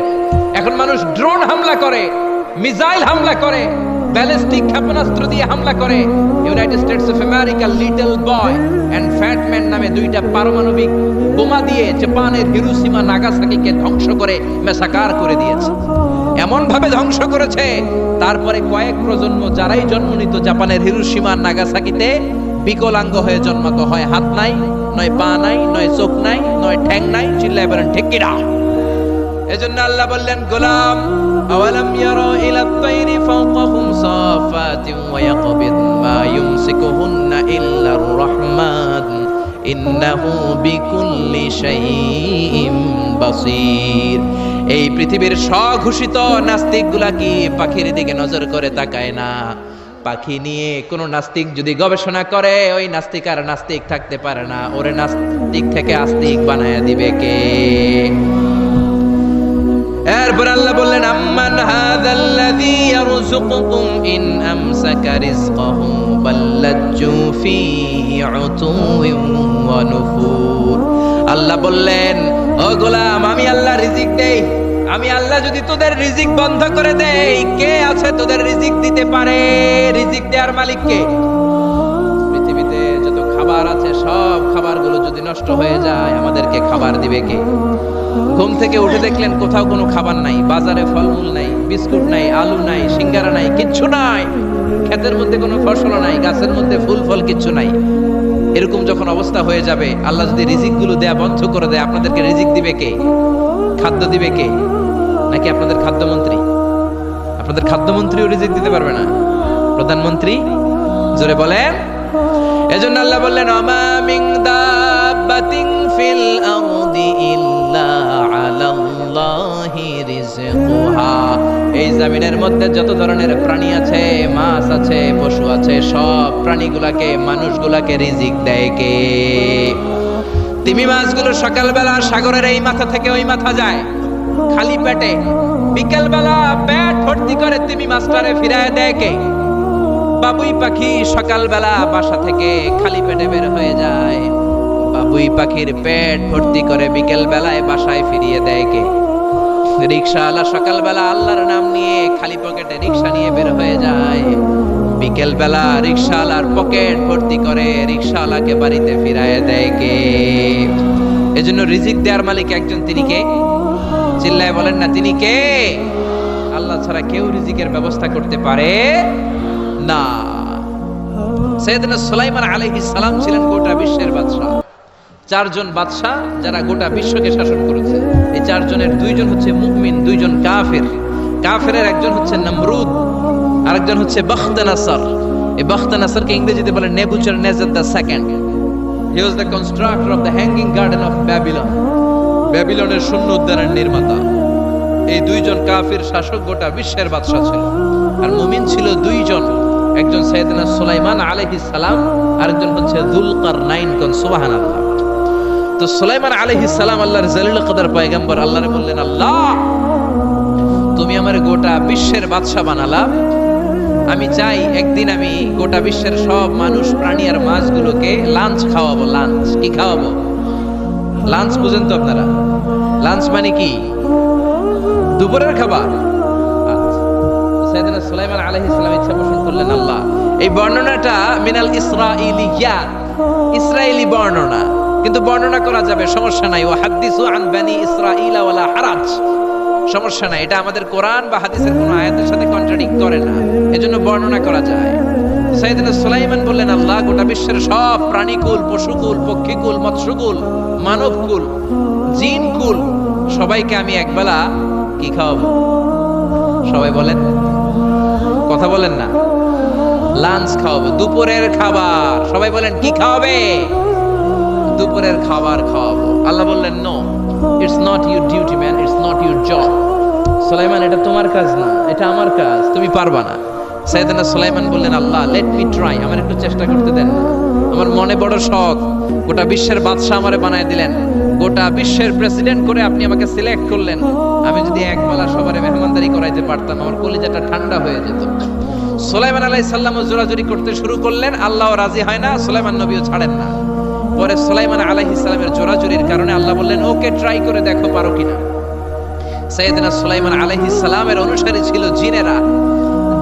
এখন মানুষ ড্রোন হামলা করে, মিসাইল হামলা করে, ব্যালিস্টিক ক্ষেপণাস্ত্র দিয়ে হামলা করে। United States of America Little Boy and Fat Man নামে দুইটা পারমাণবিক বোমা দিয়ে জাপানের হিরোশিমা নাগাসাকিকে ধ্বংস করে মেসাকার করে দিয়েছে। এমন ভাবে ধ্বংস করেছে, তারপরে কয়েক প্রজন্ম যারাই জন্ম নিত জাপানের হিরোশিমা নাগাসাকিতে বিকলাঙ্গ হয়ে জন্মাতো। হয় হাত নাই, নয় পা নাই, নয় চোখ নাই, নয় ঠ্যাং নাই। চিল্লায় বলেন ঠিক কিনা? এজন্য আল্লাহ বললেন, গোলাম আওয়ালাম ইয়ারা ইলাত তাইরি ফাওকাহুম সাফাতিন ওয়া ইয়াকবিদ মা ইউমসিকুহুন্না ইল্লার রহমান ইন্নাহু বিকুল্লি শাইইন বাসীর। এই পৃথিবীর স্বঘোষিত নাস্তিকগুলা কি পাখির দিকে নজর করে তাকায় না? পাখি নিয়ে কোন নাস্তিক যদি গবেষণা করে, ওই নাস্তিক আর নাস্তিক থাকতে পারে না। ওরে নাস্তিক থেকে আস্তিক বানায়া দিবে কে? এরপর আল্লাহ বললেন, আম্মান হাযাল্লাযী ইয়ারযুকুকুম ইন আমসাকা রিজকাহু বাল্লাজ্জু ফী উতুওয়িন ওয়া নুফুর। আল্লাহ বললেন, ও গোলাম, আমি আল্লাহ রিজিক দেই। আমি আল্লাহ যদি তোদের রিজিক বন্ধ করে দেই, কে আছে তোদের রিজিক দিতে পারে? রিজিক দেওয়ার মালিক কে? পৃথিবীতে যত খাবার আছে সব খাবারগুলো যদি নষ্ট হয়ে যায়, আমাদেরকে খাবার দিবে কে? ঘুম থেকে উঠে দেখলেন কোথাও কোনো খাবার নাই, বাজারে ফলমূল নাই, বিস্কুট নাই, আলু নাই, সিঙ্গারা নাই, কিচ্ছু নাই। ক্ষেতের মধ্যে কোনো ফসল নাই, গাছের মধ্যে ফুল ফল কিচ্ছু নাই। এরকম যখন অবস্থা হয়ে যাবে, আল্লাহ যদি রিজিকগুলো দেয়া বন্ধ করে দেয়, আপনাদেরকে রিজিক দিবে কে? খাদ্য দিবে কে? নাকি আপনাদের খাদ্যমন্ত্রী? আপনাদের খাদ্যমন্ত্রীও রিজিক দিতে পারবে না? প্রধানমন্ত্রী? জোরে বলেন। এজন্য আল্লাহ বললেন, আমা মিন দাব্বাতিন ফিল আরদি ইল্লা আলাল্লাহি রিজকুহা। এই জমিনের মধ্যে যত ধরনের প্রাণী আছে, মাছ আছে, পশু আছে, সব প্রাণীগুলাকে, মানুষগুলাকে রিজিক দেয় কে? তিমি মাছগুলো সকালবেলা সাগরের এই মাথা থেকে ওই মাথা যায় খালি পেটে, বিকেলবেলা পেট ভর্তি করে তিমি মাছটারে ফিরায় দেয় কে? বাবুই পাখি সকালবেলা বাসা থেকে খালি পেটে বের হয়ে যায়, বাবুই পাখির পেট ভর্তি করে বিকেল বেলায় বাসায় ফিরিয়ে দেয় কে? রিকশাওয়ালা সকালবেলা আল্লাহর নাম নিয়ে খালি পকেটে রিকশা নিয়ে বের হয়ে যায়, বিকেল বেলা রিকশাওয়ালার পকেট ভর্তি করে রিকশাওয়ালাকে বাড়িতে ফিরায় দেয় কে? এজন্য রিজিক দেওয়ার মালিক একজন, তিনি কে? চিল্লায় বলেন না, তিনি কে? আল্লাহ ছাড়া কেউ রিজিকের ব্যবস্থা করতে পারে না। সাইয়েদনা সুলাইমান আলাইহিস সালাম ছিলেন গোটা বিশ্বের বাদশা। চারজন বাদশা যারা গোটা বিশ্বকে শাসন করেছে, এই চারজনের দুইজন হচ্ছে মুমিন, দুইজন কাফের। কাফেরের একজন হচ্ছে নমরুদ, আরেকজন হচ্ছে বখতনাসর। এই বখতনাসরকে ইংরেজিতে বলে Nebuchadnezzar the second. He was the constructor of the hanging garden of Babylon. ব্যাবিলনের শূন্য উদ্যানের নির্মাতা। এই দুইজন কাফির শাসক গোটা বিশ্বের বাদশা ছিল। আর মুমিন ছিল দুইজন, একজন সাইয়েদনা সুলাইমান আলাইহিস সালাম, আরেকজন হচ্ছে যুলকারনাইন। কোন সুবহানাল্লাহ। তো সুলাইমান আলাইহিস সালাম আল্লাহর জলিল কদর পয়গম্বর, আল্লাহরে বললেন, আল্লাহ তুমি আমার গোটা বিশ্বের বাদশা বানালা, আমি চাই একদিন আমি গোটা বিশ্বের সব মানুষ, প্রাণী আর মাছগুলোকে লাঞ্চ খাওয়াবো। লাঞ্চ কি খাওয়াবো? লাঞ্চ বুঝেন তো আপনারা? লাঞ্চ মানে কি? দুপুরের খাবার। সাইয়েদনা সুলাইমান আলাইহিস সালাম ইচ্ছা পোষণ করলেন, আল্লাহ এই বর্ণনাটা মিনাল ইসরাইলিয়াত, ইসরাইলি বর্ণনা, কিন্তু বর্ণনা করা যাবে, সমস্যা নাই। ওয়া হাদিসু আন বানি ইসরাঈলা ওয়ালা হারাজ, সমস্যা নাই। এটা আমাদের কোরআন বা হাদিসের কোনো আয়াতের সাথে কন্ট্রাডিক্ট করে না, এজন্য বর্ণনা করা যায়। সাইয়েদনা সুলাইমান বললেন, আল্লাহ গোটা বিশ্বের সব প্রাণীকুল, পশুকুল, পক্ষীকুল, মৎস্যকুল, মানবকুল, জিনকুল, সবাইকে আমি একবেলা কি খাওয়াবো? সবাই বলেন, কথা বলেন না। লাঞ্চ খাওয়াবো, দুপুরের খাবার। সবাই বলেন, কি খাওয়াবে? দুপুরের খাবার খাওয়াবো। আল্লাহ বললেন, no, it's not your duty man, it's not your job. Sulaiman, এটা তোমার কাজ না, এটা আমার কাজ, তুমি পারবা না। সাইয়েদনা সুলাইমান বললেন, আল্লাহ লেট মি ট্রাই, আমার একটু চেষ্টা করতে দেন। আমার মনে বড় শখ, গোটা বিশ্বের বাদশা আমারে বানায় দিলেন, গোটা বিশ্বের প্রেসিডেন্ট করে আপনি আমাকে সিলেক্ট করলেন। আমি যদি একবেলা সবারে মেহমানদারি করাইতে পারতাম, আমার কলিজাটা ঠান্ডা হয়ে যেত। সুলাইমান আলাইহিস সালামও জোরাজুরি করতে শুরু করলেন, আল্লাহও রাজি হয় না, সুলাইমান নবীও ছাড়েন না। পরে সুলাইমান আলাইহিস সালামের জোরাজুরির কারণে আল্লাহ বললেন, ওকে ট্রাই করে দেখো পারো কিনা। সাইয়েদনা সুলাইমান আলাইহিস সালামের অনুসারী ছিল জিনেরা।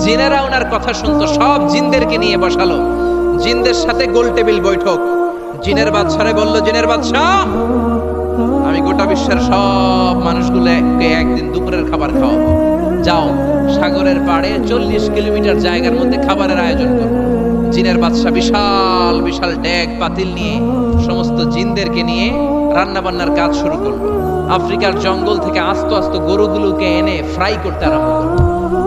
জিনেরা ওনার কথা শুনতো, সব জিনদেরকে নিয়ে বসালো, জিনদের সাথে গোল টেবিল বৈঠক। জিনের বাদশারে বলল, জিনের বাদশাহ, আমি গোটা বিশ্বের সব মানুষগুলোকে একদিন দুপুরের খাবার খাওয়াবো। যাও সাগরের পাড়ে 40 কিলোমিটার জায়গার মধ্যে খাবারের আয়োজন করো। জিনের বাদশা বিশাল বিশাল ডেক পাতিল নিয়ে সমস্ত জিনদেরকে নিয়ে রান্না বান্নার কাজ শুরু করলো। আফ্রিকার জঙ্গল থেকে আস্ত আস্ত গরুগুলোকে এনে ফ্রাই করতে আরম্ভ করলো,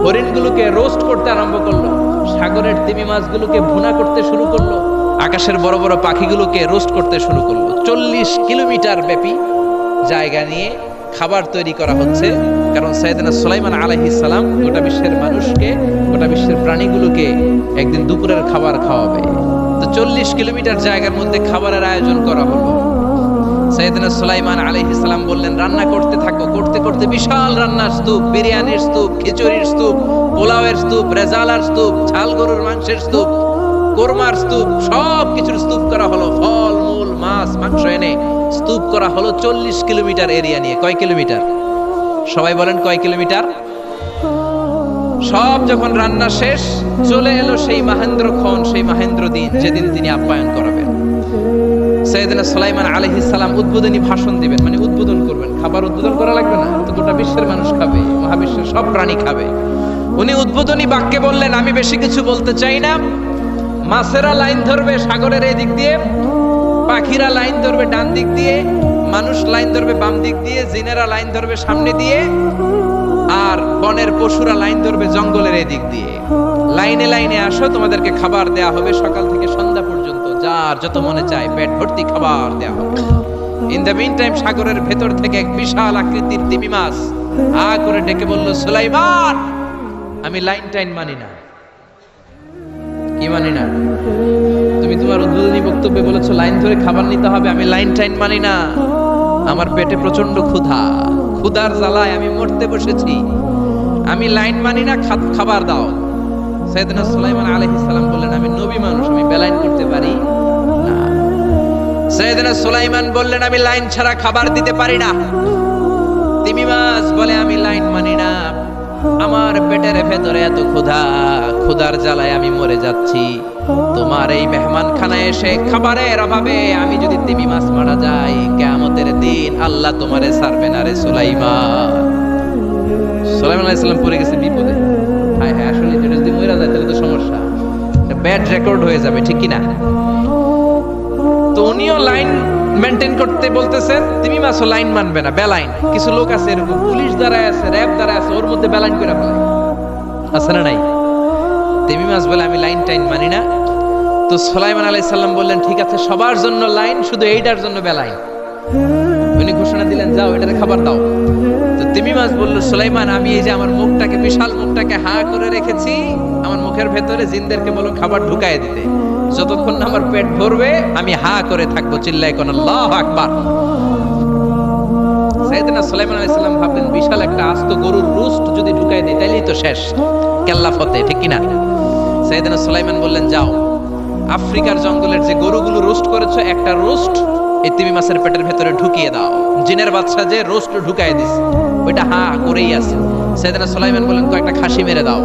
হরিণগুলোকে রোস্ট করতে আরম্ভ করলো, সাগরের তিমি মাছগুলোকে ভুনা করতে শুরু করলো, আকাশের বড় বড় পাখিগুলোকে রোস্ট করতে শুরু করলো। 40 কিলোমিটার ব্যাপী জায়গা নিয়ে খাবার তৈরি করা হচ্ছে, কারণ সাইয়েদনা সুলাইমান আলাইহিস সালাম গোটা বিশ্বের মানুষকে, গোটা বিশ্বের প্রাণীগুলোকে একদিন দুপুরের খাবার খাওয়াবে। তো 40 কিলোমিটার জায়গার মধ্যে খাবারের আয়োজন করা হলো। সাইয়েদনা সুলাইমান আলাইহিস সালাম বললেন, রান্না করতে থাকো। করতে করতে বিশাল রান্নার স্তূপ, বিরিয়ানির স্তূপ, খিচুড়ির স্তূপ, পোলাওয়ের স্তূপ, রেজালার স্তূপ, ঝাল গরুর মাংসের স্তূপ, কোরমার স্তূপ, সব কিছুর স্তূপ করা হলো। ফল মূল মাছ মাংস এনে স্তূপ করা হলো 40 কিলোমিটার এরিয়া নিয়ে। কয় কিলোমিটার? সবাই বলেন, কয় কিলোমিটার? সব যখন রান্না শেষ, চলে এলো সেই মাহেন্দ্রক্ষণ, সেই মাহেন্দ্র দিন, যেদিন তিনি আপ্যায়ন করাবেন। সাইয়েদনা সুলাইমান আলাইহিস সালাম উদ্বোধনী ভাষণ দিবেন, মানে উদ্বোধন করবেন। খাবার উদ্বোধন করা লাগবে না, তো গোটা বিশ্বের মানুষ খাবে, মহাবিশ্বের সব প্রাণী খাবে। উনি উদ্বোধনী বাক্যে বললেন, আমি বেশি কিছু বলতে চাই না। মাছেরা লাইন ধরবে সাগরের এই দিক দিয়ে, পাখিরা লাইন ধরবে ডান দিক দিয়ে, মানুষ লাইন ধরবে বাম দিক দিয়ে, জিনেরা লাইন ধরবে সামনে দিয়ে, আর বনের পশুরা লাইন ধরবে জঙ্গলের এই দিক দিয়ে। লাইনে লাইনে আসো, তোমাদেরকে খাবার দেয়া হবে সকাল থেকে সন্ধ্যা পর্যন্ত, যার যত মনে চায় পেট ভর্তি খাবার দেয়া হবে। ইন দ্য মিন টাইম সাগরের ভেতর থেকে এক বিশাল আকৃতির তিমি মাছ আ করে ডেকে বলল, সুলাইমান, আমি লাইন টাইন মানি না। কি মানি না? তুমি তোমার উদ্বোধনী বক্তব্যে বলেছো লাইন ধরে খাবার নিতে হবে, আমি লাইন টাইন মানি না। আমার পেটে প্রচন্ড ক্ষুধা, ক্ষুধার জ্বালায় আমি মরতে বসেছি, আমি লাইন মানি না, খাবার দাও। সাইয়েদনা সুলাইমান আলাইহিস সালাম বললেন, আমি নবী মানুষ, আমি বেলাইন করতে পারি না। সাইয়েদনা সুলাইমান বললেন, আমি লাইন ছাড়া খাবার দিতে পারি না। তিমি মাছ বলে আমি লাইন মানি না, আমার পেটের ভেতরে এত ক্ষুধা, ক্ষুধার জ্বালায় আমি মরে যাচ্ছি। তোমার এই মেহমানখানায় এসে খাবারের অভাবে আমি যদি তিমি মাছ মারা যাই, কিয়ামতের দিন আল্লাহ তোমারে ছাড়বে না রে সুলাইমান। সুলাইমান আলাইহিস সালাম পড়ে গেছে বিপদে। হায় হায়, আসলে এটা যদি মরে যায় তাহলে তো সমস্যা, ব্যাড রেকর্ড হয়ে যাবে, ঠিক কি না? তো উনিও লাইন মেনটেন করতে বলতেছেন, তিমি মাছও লাইন মানবে না, বেলাইন। কিছু লোক আছে এরকম, পুলিশ দাঁড়ায় আছে, র্যাব দাঁড়ায় আছে, ওর মধ্যে বেলাইন করে ফেলে, আছে না নাই? তিমি মাছ বলে আমি লাইন টাইন মানি না। তো সুলাইমান আলাইহিস সালাম বললেন, ঠিক আছে, সবার জন্য লাইন, শুধু এইটার জন্য বেলাইন। উনি ঘোষণা দিলেন, যাও এটারে খাবার দাও। তো তিমি মাছ বলল, সুলাইমান, আমি এই যে আমার মুখটাকে, বিশাল মুখটাকে হা করে রেখেছি, আমার মুখের ভেতরে জিনদেরকে বলো খাবার ঢুকায় দিতে, যতক্ষণ না আমার পেট ভরবে আমি হা করে থাকবো, চিল্লায় কোন আল্লাহু আকবার। সাইয়েদনা সুলাইমান আলাইহিস সালাম ভাবলেন, বিশাল একটা আস্ত গরুর রোস্ট যদি ঢুকায় দেয় তাইলেই তো শেষ, কেল্লা ফতে, ঠিক কিনা? সাইয়েদনা সুলাইমান বললেন, যাও আফ্রিকার জঙ্গলের যে গরুগুলো রোস্ট করেছো, একটা রোস্ট এই তিমি মাছের পেটের ভেতরে ঢুকিয়ে দাও। জিনের বাদশা যে রোস্ট ঢুকায় দিছে, ওইটা হা করেই আছে। সাইয়েদনা সুলাইমান বললেন, কয়েকটা খাসি মেরে দাও।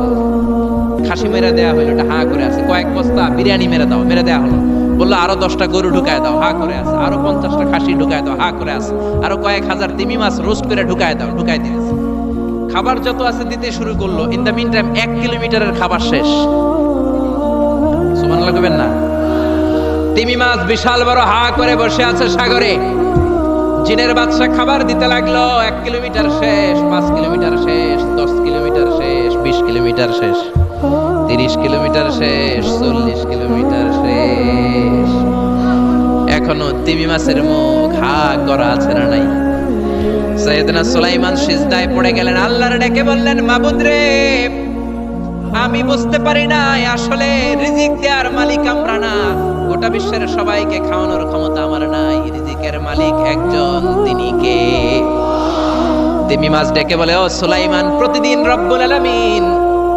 খাসি মেরে দেয়া হলো, এটা হা করে আছে। কয়েক বস্তা বিরিয়ানি মেরে দাও, মেরে দেয়া হলো। বললো আরো 10টা গরু ঢুকায় দাও, হা করে আছে। আরো 50টা খাসি ঢুকায় দাও, হা করে আছে। আরো কয়েক হাজার তিমি মাছ রোস্ট করে ঢুকায় দাও, ঢুকায় দিয়েছে। খাবার যত আছে দিতে শুরু করলো। ইন দ্য মিন টাইম 1 কিলোমিটারের খাবার শেষ। সুবহানাল্লাহ কইবেন না? তিমি মাছ বিশাল বড় হা করে বসে আছে সাগরে। জিনের বাদশা খাবার দিতে লাগলো। 1 কিলোমিটার শেষ, 5 কিলোমিটার শেষ, 10 কিলোমিটার শেষ, 20 কিলোমিটার শেষ, 30 কিলোমিটার শেষ, 40 কিলোমিটার শেষ। এখনো তিমি মাছের মুখ হা করা আছে না নাই? সাইয়েদনা সুলাইমান সিজদায় পড়ে গেলেন, আল্লাহর ডেকে বললেন, মাবুদ রে, আমি বুঝতে পারি না আসলে রিজিক দেওয়ার মালিক আমরা না, গোটা বিশ্বের সবাইকে খাওয়ানোর ক্ষমতা আমার নাই, রিজিকের মালিক একজন, তিনি কে? তিমি মাছ ডেকে বলে, ও সুলাইমান, প্রতিদিন রব্বুল আলামিন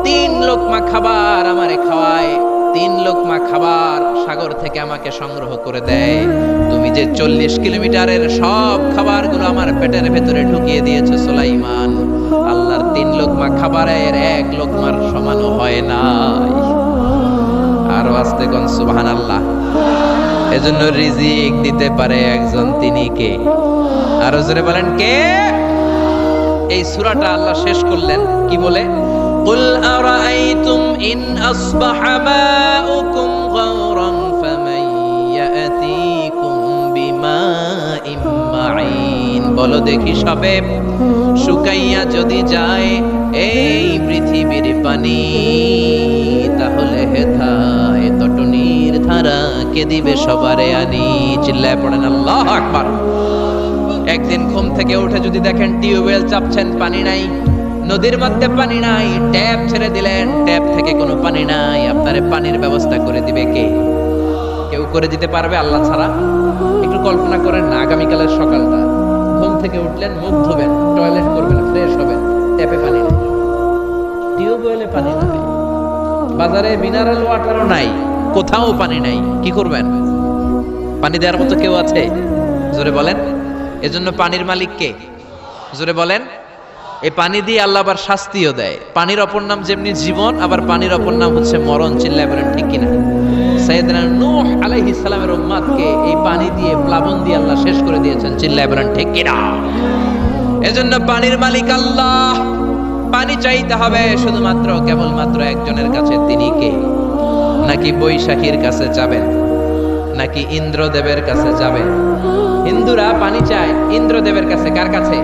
3 লোকমা খাবার আমারে খাওয়ায়, 3 লোকমা খাবার সাগর থেকে আমাকে সংগ্রহ করে দেয়। তুমি যে 40 কিলোমিটারের সব খাবারগুলো আমার পেটের ভেতরে ঢুকিয়ে দিয়েছো সুলাইমান, আল্লাহর 3 লোকমা খাবারের 1 লোকমার সমানও হয় নাই। আর আস্তে কোন সুবহানাল্লাহ। এজন্য রিজিক দিতে পারে একজন, তিনি কে? আরো জোরে বলেন, কে? এই সূরাটা আল্লাহ শেষ করলেন কি বলে? قل أرأيتم إن أصبح ماؤكم غورا فمن يأتيكم بماء معين। বলো দেখি, সবে শুকাইয়া যদি যায় এই পৃথিবীর পানি, তাহলে হেথায় তটনির ধারা কে দিবে সবারে আনি? চিল্লায় পড়েন আল্লাহু আকবার। একদিন ঘুম থেকে উঠে যদি দেখেন টিউবওয়েল চাপছেন, পানি নাই, নদীর মধ্যে পানি নাই, ট্যাপ ছেড়ে দিলেন, ট্যাপ থেকে কোনো পানি নাই, আপনারে পানির ব্যবস্থা করে দিবে কে? কেউ করে দিতে পারবে আল্লাহ ছাড়া? একটু কল্পনা করেন না, আগামীকালের সকালটা, ঘুম থেকে উঠলেন, মুখ ধোবেন, টয়লেট করবেন, ফ্রেশ হবেন, ট্যাপে পানি নাই, টিউবওয়েলে পানি নাই, বাজারে মিনারেল ওয়াটারও নাই, কোথাও পানি নাই, কি করবেন? পানি দেওয়ার মতো কেউ আছে? জোরে বলেন। এজন্য পানির মালিক কে? জোরে বলেন। এই পানি দিয়ে আল্লাহ আবার শাস্তিও দেয়। পানির অপর নাম যেমনি জীবন, আবার পানির অপর নাম হচ্ছে মরণ। চিল্লায় বলেন ঠিক কিনা? সাইয়েদনা নূহ আলাইহিস সালামের উম্মতকে এই পানি দিয়ে, প্লাবন দিয়ে আল্লাহ শেষ করে দিয়েছেন। চিল্লায় বলেন ঠিক কিনা? এজন্য পানির মালিক আল্লাহ। পানি চাইতে হবে শুধুমাত্র কেবলমাত্র একজনের কাছে, তিনি কে? নাকি বৈশাখীর কাছে যাবেন? নাকি ইন্দ্রদেবের কাছে যাবেন? হিন্দুরা পানি চায় ইন্দ্রদেবের কাছে, কার কাছে?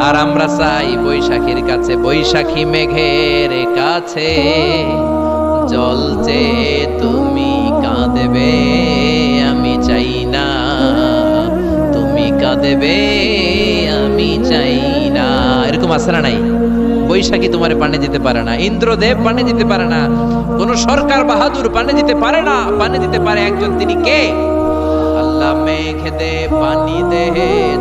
আর আমরা চাই বৈশাখীর কাছে। বৈশাখী মেঘের কাছে জল চেয়ে তুমি কাঁদবে, আমি চাই না তুমি কাঁদবে, আমি চাই না। এরকম আছে না নাই? বৈশাখী তোমারে পানি দিতে পারে না, ইন্দ্রদেব পানি দিতে পারে না, কোন সরকার বাহাদুর পানি দিতে পারে না। পানি দিতে পারে একজন, তিনি কে? আল্লাহ মেঘ দে পানি দে,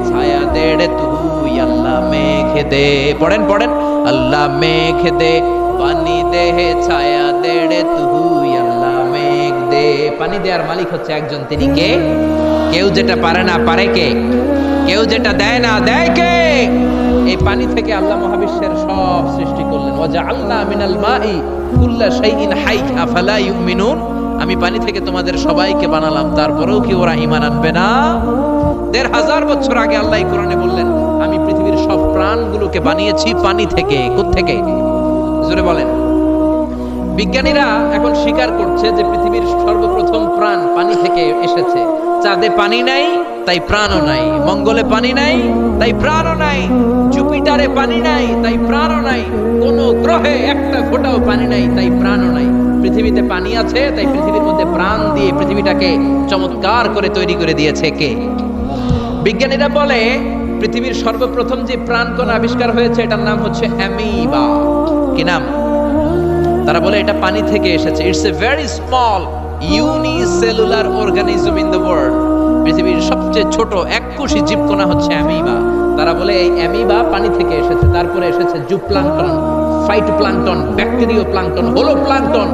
ছায়া দে রে তুই, আল্লাহ মেঘ দে। পড়েন পড়েন, আল্লাহ মেঘ দে পানি দে, ছায়া দে রে তুই, আল্লাহ মেঘ দে। পানি দেওয়ার মালিক হচ্ছে একজন, তিনি কে? কেউ যেটা পারে না পারে কে? কেউ যেটা দেয় না দেয় কে? এই পানি থেকে আল্লাহ মহাবিশ্বের সব সৃষ্টি করলেন। ওয়াজআলনা মিনাল মাই কুল্লা শাইইন হাই আফালা ইউমিনুন। আমি পানি থেকে তোমাদের সবাইকে বানালাম, তারপরেও কি ওরা ঈমান আনবে না? ১৫০০ বছর আগে আল্লাহ কোরআনে বললেন, আমি পৃথিবীর সব প্রাণগুলোকে বানিয়েছি পানি থেকে। কোত্থেকে? জোরে বলেন। বিজ্ঞানীরা এখন স্বীকার করছে যে পৃথিবীর সর্বপ্রথম প্রাণ পানি থেকে এসেছে। চাঁদে পানি নাই, তাই প্রাণও নাই। মঙ্গলে পানি নাই, তাই প্রাণও নাই। জুপিটারে পানি নাই, তাই প্রাণও নাই। কোন গ্রহে একটা ফোঁটাও পানি নাই, তাই প্রাণও নাই। পৃথিবীতে পানি আছে, তাই পৃথিবীর মধ্যে প্রাণ দিয়ে পৃথিবীটাকে চমৎকার করে তৈরি করে দিয়েছে কে? বিজ্ঞানীরা বলে পৃথিবীর সর্বপ্রথম যে প্রাণকণা আবিষ্কার হয়েছে এটার নাম হচ্ছে অ্যামিবা। কি নাম? তারা বলে এটা পানি থেকে এসেছে। It's a very small unicellular organism in the world. পৃথিবীর সবচেয়ে ছোট এককোষী জীবকণা হচ্ছে অ্যামিবা। তারা বলে এই অ্যামিবা পানি থেকে এসেছে। তারপরে এসেছে জুপ্লাঙ্কটন, ফাইটোপ্লাঙ্কটন, ব্যাকটেরিও প্লাঙ্কটন, হোলোপ্লাঙ্কটন।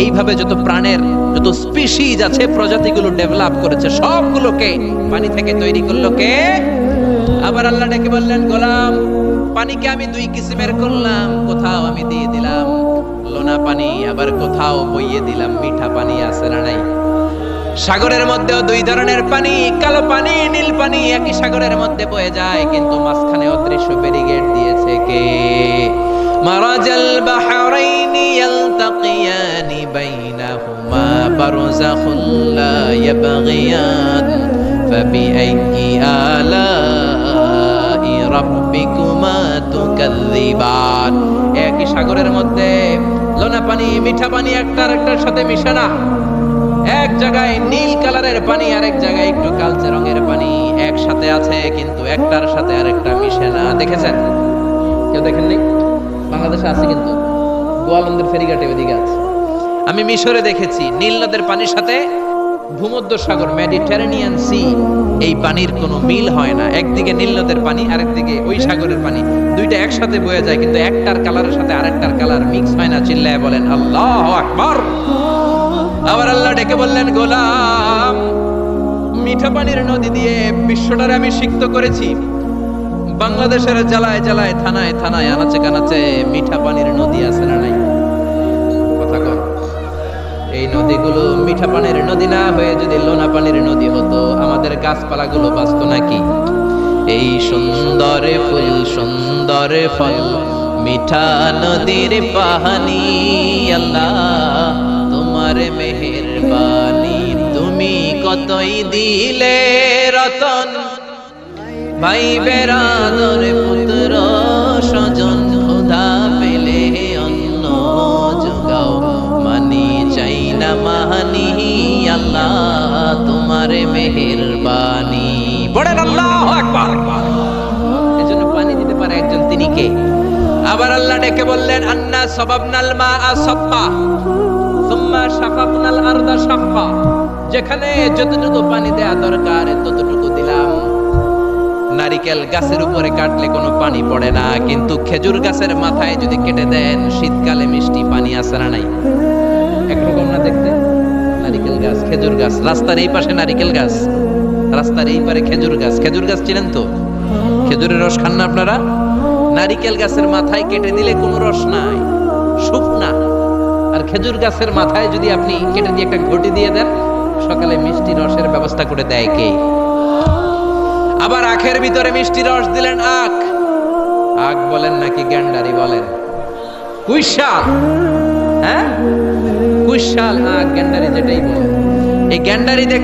এইভাবে যত প্রাণের যত স্পিসিজ আছে, প্রজাতিগুলো ডেভেলপ করেছে, সবগুলোকে পানি থেকে তৈরি করলো কে? আবার আল্লাহ ডেকে বললেন, গোলাম পানিকে আমি দুই কিসিমের করলাম। কোথাও আমি দিয়ে দিলাম লোনা পানি, আবার কোথাও বইয়ে দিলাম মিঠা পানি। আছে না নাই? সাগরের মধ্যেও দুই ধরনের পানি, কালো পানি, নীল পানি একই সাগরের মধ্যে বয়ে যায়, কিন্তু মাঝখানে অদৃশ্য ব্যারিকেড দিয়েছে কে? মারাজাল বাহরাইনি ইয়ালতাকিয়ানি বাইনাহুমা বারযাখুল লা ইয়াবগিয়ান ফাবিআইয়ি আলাই রাব্বিকুমা তুকাযযিবান। একই সাগরের মধ্যে লোনা পানি, মিঠা পানি একটার একটার সাথে মিশে না। এক জায়গায় নীল কালারের পানি, আরেক জায়গায় একটু কালচে রঙের পানি একসাথে আছে, কিন্তু একটার সাথে আরেকটা মিশে না। দেখেছেন? কেউ দেখেননি? বাংলাদেশে আছে, কিন্তু গোয়ালন্দের ফেরিঘাটে ওইদিকে আছে। আমি মিশরে দেখেছি নীল নদের পানির সাথে ভূমধ্য সাগর, মেডিটেরেনিয়ান সি, এই পানির কোনো মিল হয় না। একদিকে নীল নদের পানি, আরেকদিকে ওই সাগরের পানি, দুইটা একসাথে বয়ে যায়, কিন্তু একটার কালারের সাথে আরেকটার কালার মিক্স হয় না। চিল্লায় বলেন আল্লাহু আকবার। আবার আল্লাহ ডেকে বললেন, গোলাম মিঠা পানির নদী দিয়ে বিশ্বটারে আমি সিক্ত করেছি। বাংলাদেশের জেলায় জেলায়, থানায় থানায়, আনাচে কানাচে মিঠা পানির নদী আছে না নাই? কথা কর। এই নদীগুলো মিঠা পানির নদী না হয়ে যদি লোনা পানির নদী হতো, আমাদের গাছপালাগুলো বাঁচতো নাকি? এই সুন্দর ফুল, সুন্দর ফল, মিঠা নদীর পানি। আল্লাহ তোমার মেহেরবানি, তুমি কতই দিলে রতন। ভাই বেরাদর, পুত্র স্বজন, খোদা পেলে অন্ন যোগাও, মানি চাই না মানি। আল্লাহ তোমার মেহেরবানি। বলেন আল্লাহু আকবার। এজন্য পানি দিতে পারে একজন, তিনি কে? আবার আল্লাহ ডেকে বললেন, আন্না সাবাবনাল মাআ সাব্বা সুম্মা শাকাকনাল আরদা শাক্কা। যেখানে যতটুকু পানি দেয়া দরকার ততটুকু দিলাম। নারিকেল গাছের উপরে কাটলে কোনো পানি পড়ে না, কিন্তু খেজুর গাছের মাথায় যদি কেটে দেন শীতকালে মিষ্টি পানি আসে না নাই? একরকম না দেখতে? নারিকেল গাছ, খেজুর গাছ, রাস্তার এই পাশে নারিকেল গাছ, রাস্তার এই পারে খেজুর গাছ। খেজুর গাছ চিনেন তো? খেজুরের রস খান না আপনারা? নারিকেল গাছের মাথায় কেটে দিলে কোনো রস নাই, শুকনা। আর খেজুর গাছের মাথায় যদি আপনি কেটে দিয়ে একটা ঘটি দিয়ে দেন, সকালে মিষ্টি রসের ব্যবস্থা করে দেয় কে? আবার আখের ভিতরে মিষ্টি রস দিলেন আখ। আখ বলেন নাকি গ্যান্ডারি বলেন? কুইশাল, হ্যাঁ কুইশাল আখ, গ্যান্ডারি যেটাই বলেন। এই গ্যান্ডারি দেখ